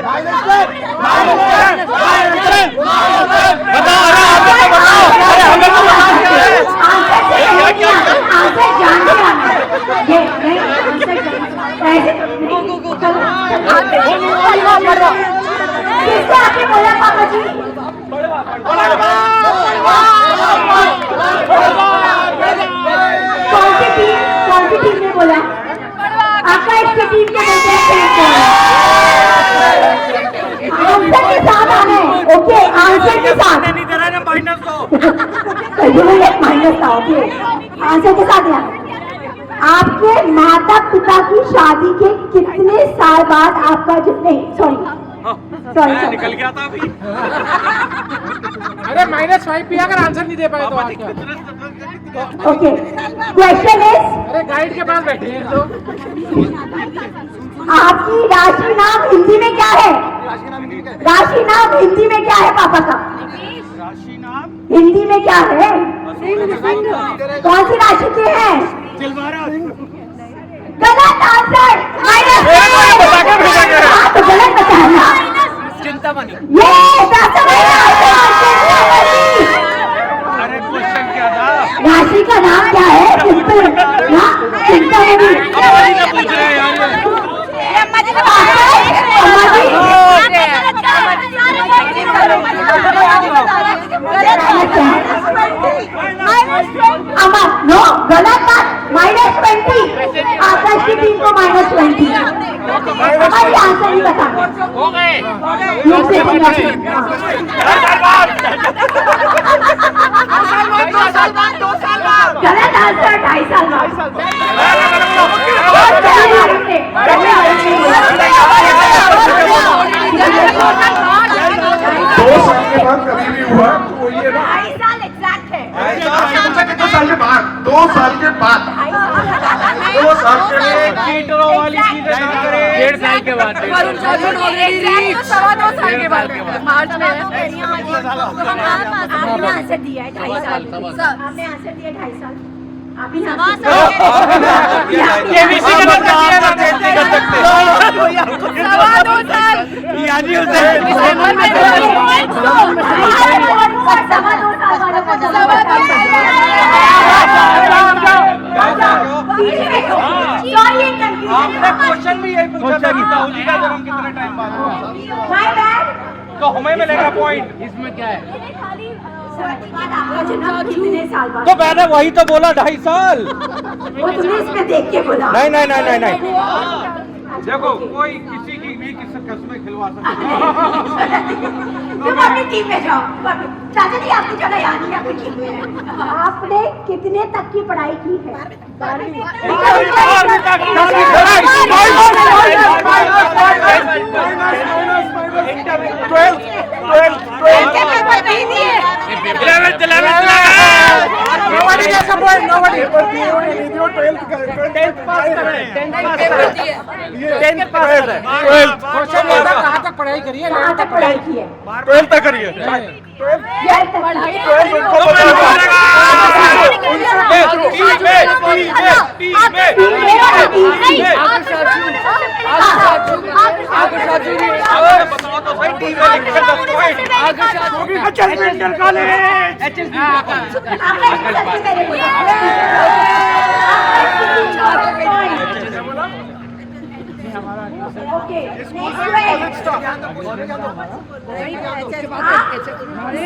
किससे आपने बोला पापा जी? कौन सी टीम ने बोला? आपका इसके टीम के आंसर के साथ आना है। ओके, आंसर के साथ माइनस था। ओके, आंसर के साथ आना। आपके माता पिता की शादी के कितने साल बाद आपका सॉरी निकल गया था अभी। अरे -5 भी अगर आंसर नहीं दे पाए तो आपका। ओके, क्वेश्चन इज, अरे गाइड के पास बैठे हैं तो। आपकी राशि नाम हिंदी में क्या है? राशि नाम हिंदी में क्या है पापा का? राशि नाम हिंदी में क्या है? कौन सी राशि के हैं? गलत आंसर। तो गलत बताया। चिंता मत। ये अरे क्वेश्चन क्या था? राशि का नाम क्या है? सिंपल चिंता नहीं। पूछ रहे हैं यार। अमर नो, गलत बात। -20, आकाश की टीम को -20। हमारी आंसर नहीं बता। हो गए। गलत आंसर, 2.5 साल बाद। 2 साल के बाद कभी भी हुआ तो वो ये 2.5 साल एग्जैक्ट है। 2 साल के बाद 2 साल के बाद 2 साल के बाद कीटरों वाली चीजें ना करें। 1.5 साल के बाद। 2.5 साल के बाद मार्च में। आपने आंसर दिया है 2.5 साल। आपने आंसर दिया 2.5 साल। आप ही केबीसी का मत कर सकते। 2.5 साल। यानी उसे आपने क्वेश्चन भी यही पूछा था कि साहू जी का जन्म कितने टाइम बाद हुआ? तो हमें मिलेगा पॉइंट। इसमें क्या है? कितने साल बाद? तो मैंने वही तो बोला 2.5 साल। वो तुमने इसमें देख के बोला। नहीं। देखो, कोई किसी की भी किस्में खिलवा सकता है। तुम अपनी टीम में जाओ। चाचा जी आपकी जगह यहाँ नहीं, आपकी टीम में है। आपने कितने तक की पढ़ाई की है? कहाँ तक पढ़ाई करी है? 12 तक पढ़ाई की है। 12 तक करिए। 12 तक।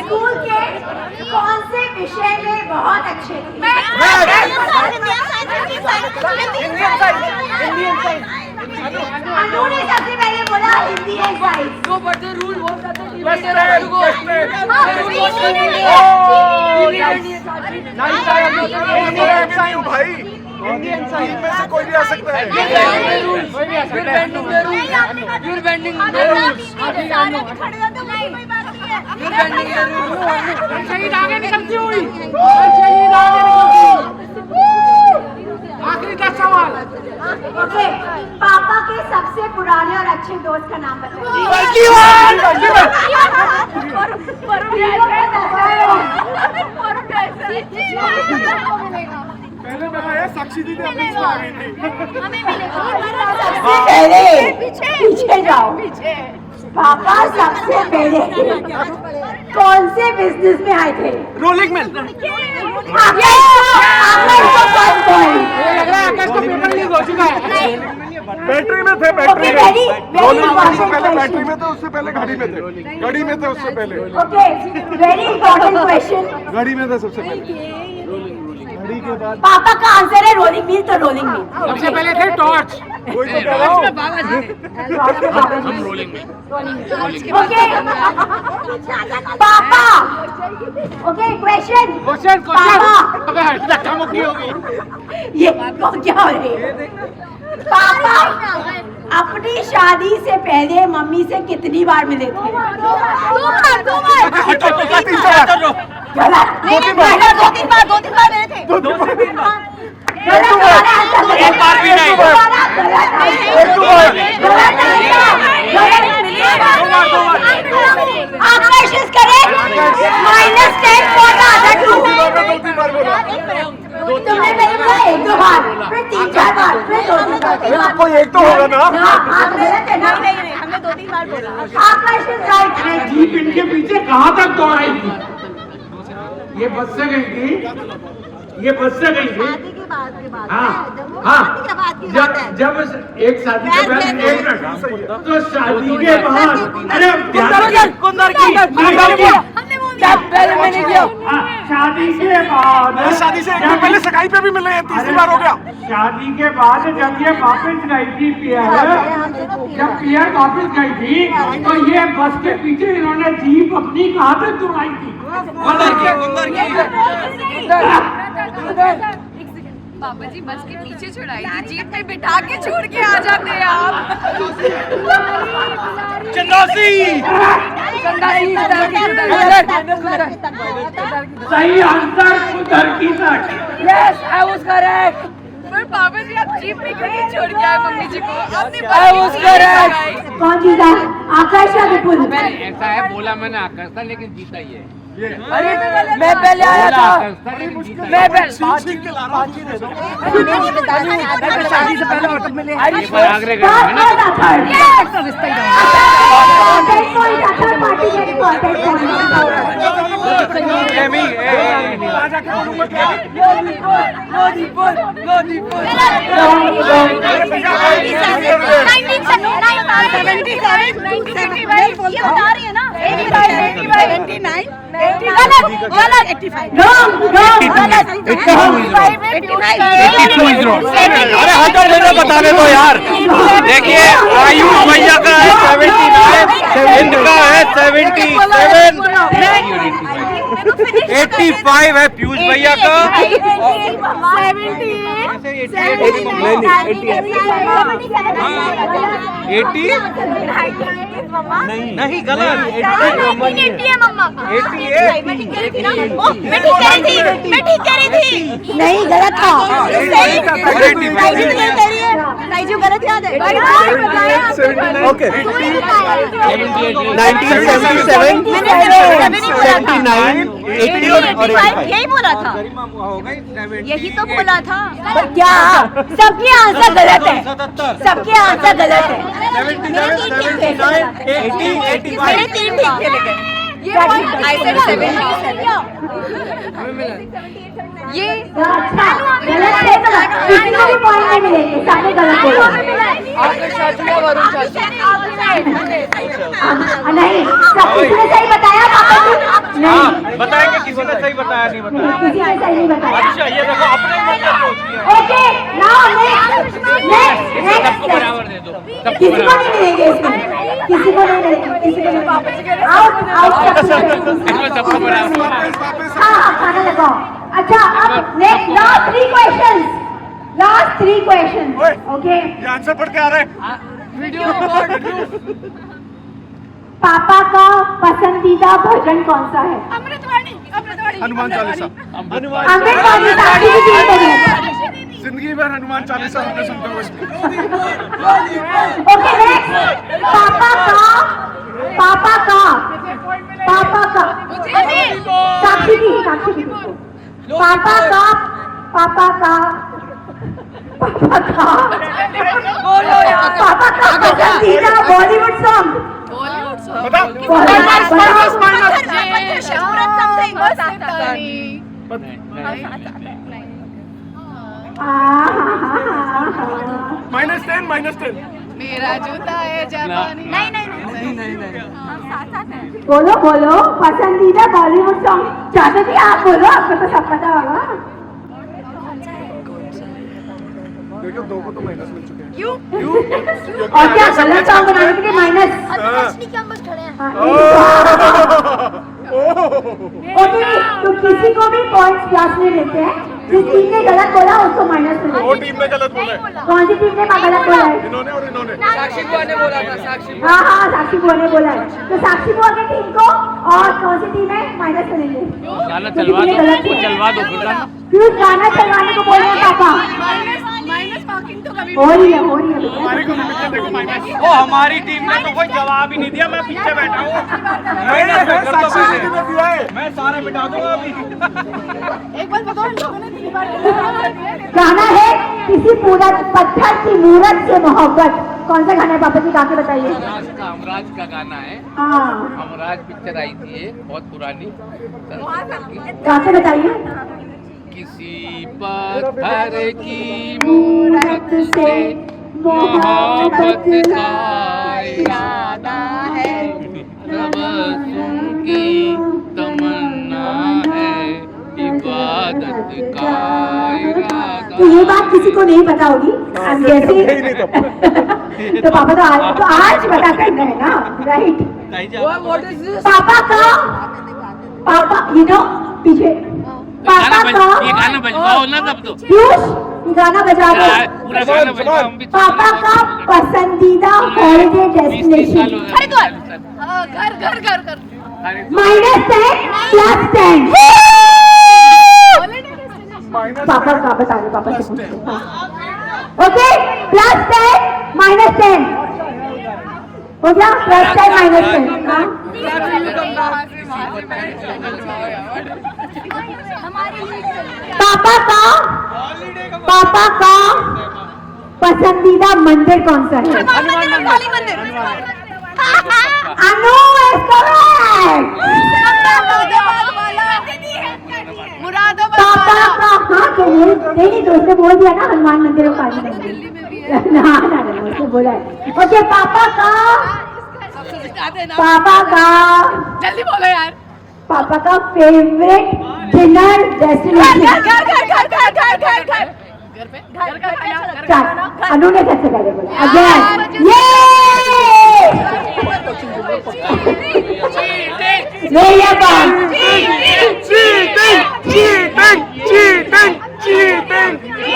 स्कूल के कौन से विषय में बहुत अच्छे थे? अनु ने सबसे पहले बोला हिंदी एंड साइंस। तो but the rule was that भाई इंडियन साइंस में से कोई भी आ सकता है। शहीद आगे निकलती हुई। आखिरी का सवाल। ओके, पापा के सबसे पुराने और अच्छे दोस्त का नाम बताइए। पहले बताया साक्षी दीदी अपनी आ गई थी। पीछे जाओ। पापा सबसे पहले कौन से बिजनेस में आए थे? Rolling mill. बैटरी में थे, बैटरी में। रोलिंग से पहले बैटरी में थे, उससे पहले घड़ी में थे। घड़ी में थे उससे पहले। Okay, very important question. घड़ी में थे सबसे पहले। घड़ी के बाद पापा का आंसर है रोलिंग मिल, तो रोलिंग मिल। सबसे पहले थे टॉर्च। कोई तो कह रहा हूँ। ओके, पापा। Okay, question. धक्का मुक्की होगी। ये क्या हो रही है? पापा अपनी शादी से पहले मम्मी से कितनी बार मिले थे? 2 बार। गलत। 2-3 बार मिले थे। 2-3 बार। एक बार भी नहीं। आप कोशिश करें। -10 for the other two। तुमने मेरे को 1-2 बार, फिर 3-4 बार, फिर 2-3 बार। आपको एक तो होगा ना? आप गलत है ना? नहीं, हमने 2-3 बार बोला। आप कोशिश राइट। जीप इनके पीछे कहाँ तक दौड़ाई थी? ये बस से गई थी, ये बस से गई थी। हाँ, जब एक शादी के बाद तो शादी के बाद अरे पहले मैंने किया। शादी के बाद शादी से एक दिन पहले सगाई पे भी मिले हैं, तीसरी बार हो गया। शादी के बाद जब ये वापस गई थी जब पियर वापस गई थी तो ये बस के पीछे इन्होंने जीप अपनी कहाँ तक दौड़ाई थी? पापा जी बस के पीछे छुड़ाई थी, जीप में बिठा के छोड़ के आ जाते हैं आप। सही आंसर उधर की तक। Yes, I was correct. पर पापा जी आप जीप में क्यों नहीं छोड़ के आए मम्मी जी को? आपने I was correct. कौन जीता? आकाश या विपुल? ऐसा है, बोला मैंने आकाश था लेकिन जीता ही है। अरे मैं पहले आया था। मैं पहले शादी से पहले मतलब मिले। आगरे गए हैं ना। अरे हटो मेरे बताने दो यार। देखिए आयुष भैया का है 79, इनका है 77, 85 है पीयूष भैया का। 80 नहीं गलत। 80 है मम्मा। 88 मैं ठीक कह रही थी ना? मैं ठीक कह रही थी। नहीं गलत था। साइजू गलत याद है। ओके 1977 79 80 और 85 यही बोला था, यही तो बोला था। पर क्या सबके आंसर गलत है, सबके आंसर गलत है। 80 मेरे 3 ठीक थे लेकिन ये I said 77 ये अच्छा गलत है तो किसी को भी पॉइंट नहीं मिलेंगे, सारे गलत बोलो। नहीं सब किसी ने सही बताया पापा जी? नहीं बताएंगे, किसी ने सही बताया नहीं बताया, किसी ने सही नहीं बताया। अच्छा ये देखो अपने ओके नाउ नेक्स्ट सबको बराबर दे दो, किसी को नहीं मिलेंगे इसमें, किसी को नहीं मिलेंगे, किसी को नहीं। आउट आउट सबको बराबर। हाँ खाना लगाओ। अच्छा अब next last 3 questions, last 3 questions. Okay answer पढ़ के आ रहे हैं। पापा का पसंदीदा भजन कौन सा है? हनुमान चालीसा। अमृतवाणी साथी की टीम बनी। जिंदगी भर हनुमान चालीसा हमने सुनते हुए। ओके नेक्स्ट पापा का साक्षी की पापा का पसंदीदा बॉलीवुड सॉन्ग। -10 मेरा जूता है जापानी। नहीं बोलो बोलो पसंदीदा बॉलीवुड सॉन्ग। चाहते थे आप बोलो, आपको तो सब पता होगा। देखो 2 को तो माइनस मिल चुके हैं। क्यों? और क्या गलत सॉन्ग बनाने के लिए माइनस? ओके तो किसी को भी पॉइंट्स क्लास में देते हैं, जिस टीम ने गलत बोला उसको माइनस में। वो टीम ने गलत बोला है। कौन सी टीम ने गलत बोला है? इन्होंने और इन्होंने। साक्षी बुआ ने बोला था, साक्षी हाँ साक्षी बुआ ने बोला है। तो साक्षी बुआ की टीम को और कौन सी टीम है माइनस करेंगे? गाना चलवा दो, चलवा दो क्यों गाना चलवाने को बोल रहे हैं पापा? माइनस मार्किंग तो कभी हो रही है ओ हमारी टीम ने तो कोई जवाब ही नहीं दिया, मैं पीछे बैठा हूँ। मैं सारे बिठा दूंगा अभी। एक बार बताओ इन लोगों ने 3 बार गाना है किसी पत्थर की मूरत से मोहब्बत। कौन सा गाना है पापा जी, गा के बताइए। हमराज का गाना है। हाँ हमराज पिक्चर आई थी ये बहुत पुरानी, गा के बताइए। किसी पत्थर की मूरत से मोहब्बत का इरादा है, तबस्सुम की तमन्ना है, इबादत का इरादा। तो ये बात किसी को नहीं पता होगी जैसे तो पापा तो आज पता करना है ना, राइट? पापा यू नो पीछे पापा का ये गाना बजवाओ ना तब तो। पीयूष गाना बजा दो। पूरा गाना बजवाओ हम भी। पापा का पसंदीदा हॉलिडे डेस्टिनेशन। हरिद्वार। घर -10 +10। पापा का बता दो, पापा से पूछो। ओके +10 -10 हो गया। +10 -10 पापा का पसंदीदा मंदिर कौन सा है? काली मंदिर। अनु मुरादाबाद। पापा का हाँ तो नहीं दोस्त ने बोल दिया ना हनुमान मंदिर और काली मंदिर। ना उसने बोला है। ओके पापा का जल्दी बोलो यार। पापा का फेवरेट डिनर डेस्टिनेशन। अनु ने सबसे पहले बोला again.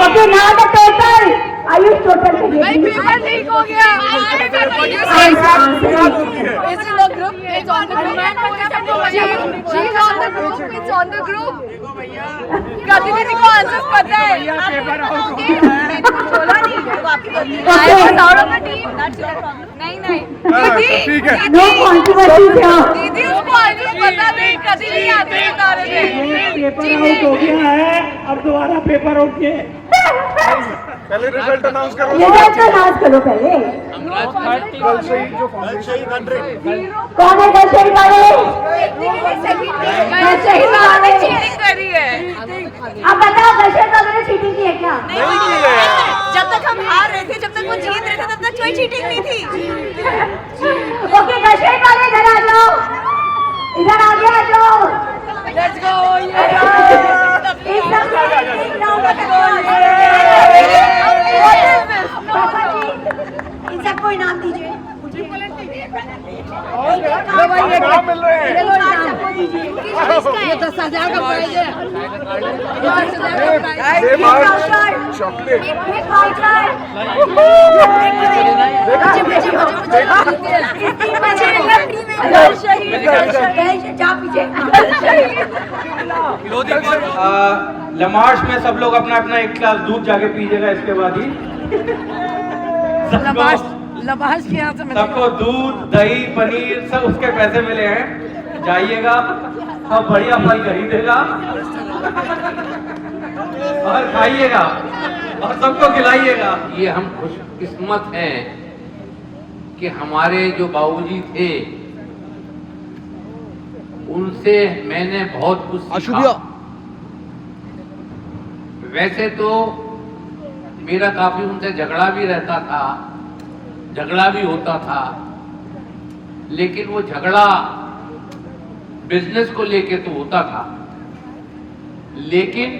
Okay now the total Ayush total भाई पेपर लीक हो गया। Is in the group? It's on the group. She's on the group. It's on the group. गति दीदी को आंसर पता है। बोला नहीं I was out of the team. That's your problem. नहीं ठीक है। No controversy. दीदी उसको आंसर पता नहीं। दादी जी आते हैं बता रहे थे पेपर आउट हो गया है, अब दोबारा पेपर आउट के पहले रिजल्ट अनाउंस करो। रिजल्ट अनाउंस करो पहले। कल से ही जो फाउंडेशन 100 कौन है कल शहीद वाले? चीटिंग करी है। अब बताओ कल वाले ने चीटिंग की है क्या? नहीं की है। जब तक हम हार रहे थे, जब तक वो जीत रहे थे, तब तक कोई चीटिंग नहीं थी। ओके कल शहीद वाले इधर आ जाओ, इधर आगे आ जाओ। Let's go. इन सबको इनाम दीजिए। नाम मिल रहे हैं। ये 10,000 का प्राइज है। चॉकलेट लमार्श में सब लोग अपना अपना एक गिलास दूध जाके पीजिएगा, इसके बाद ही लबाश के यहाँ से सबको दूध दही पनीर सब उसके पैसे मिले हैं। जाइएगा सब बढ़िया फल खरीदेगा और खाइएगा और सबको खिलाइएगा। ये हम खुशकिस्मत हैं कि हमारे जो बाबूजी थे उनसे मैंने बहुत कुछ सीखा। वैसे तो मेरा काफी उनसे झगड़ा भी रहता था, झगड़ा भी होता था, लेकिन वो झगड़ा बिजनेस को लेके तो होता था, लेकिन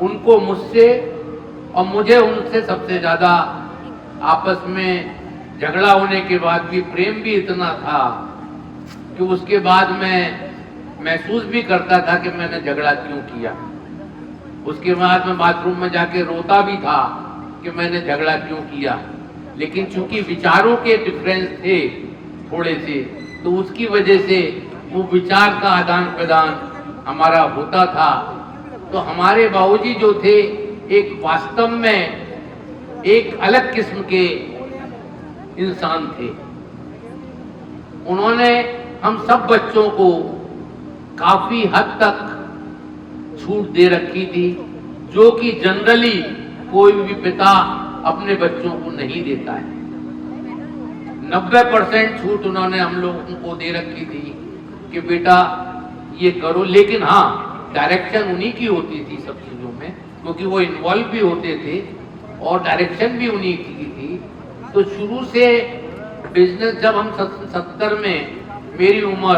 उनको मुझसे और मुझे उनसे सबसे ज्यादा आपस में झगड़ा होने के बाद भी प्रेम भी इतना था कि उसके बाद मैं महसूस भी करता था कि मैंने झगड़ा क्यों किया। उसके बाद मैं बाथरूम में जाके रोता भी था कि मैंने झगड़ा क्यों किया, लेकिन चूंकि विचारों के डिफरेंस थे थोड़े से, तो उसकी वजह से वो विचार का आदान प्रदान हमारा होता था। तो हमारे बाबूजी जो थे एक वास्तव में एक अलग किस्म के इंसान थे। उन्होंने हम सब बच्चों को काफी हद तक छूट दे रखी थी, जो कि जनरली कोई भी पिता अपने बच्चों को नहीं देता है। 90% छूट उन्होंने हम लोगों को दे रखी थी कि बेटा ये करो, लेकिन हाँ डायरेक्शन उन्हीं की होती थी सब चीजों में, क्योंकि वो इन्वॉल्व भी होते थे और डायरेक्शन भी उन्हीं की थी। तो शुरू से बिजनेस, जब हम 70 में मेरी उम्र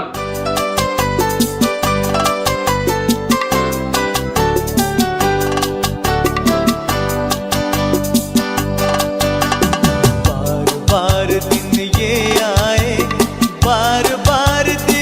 बार बार दिन ये आए, बार बार दिन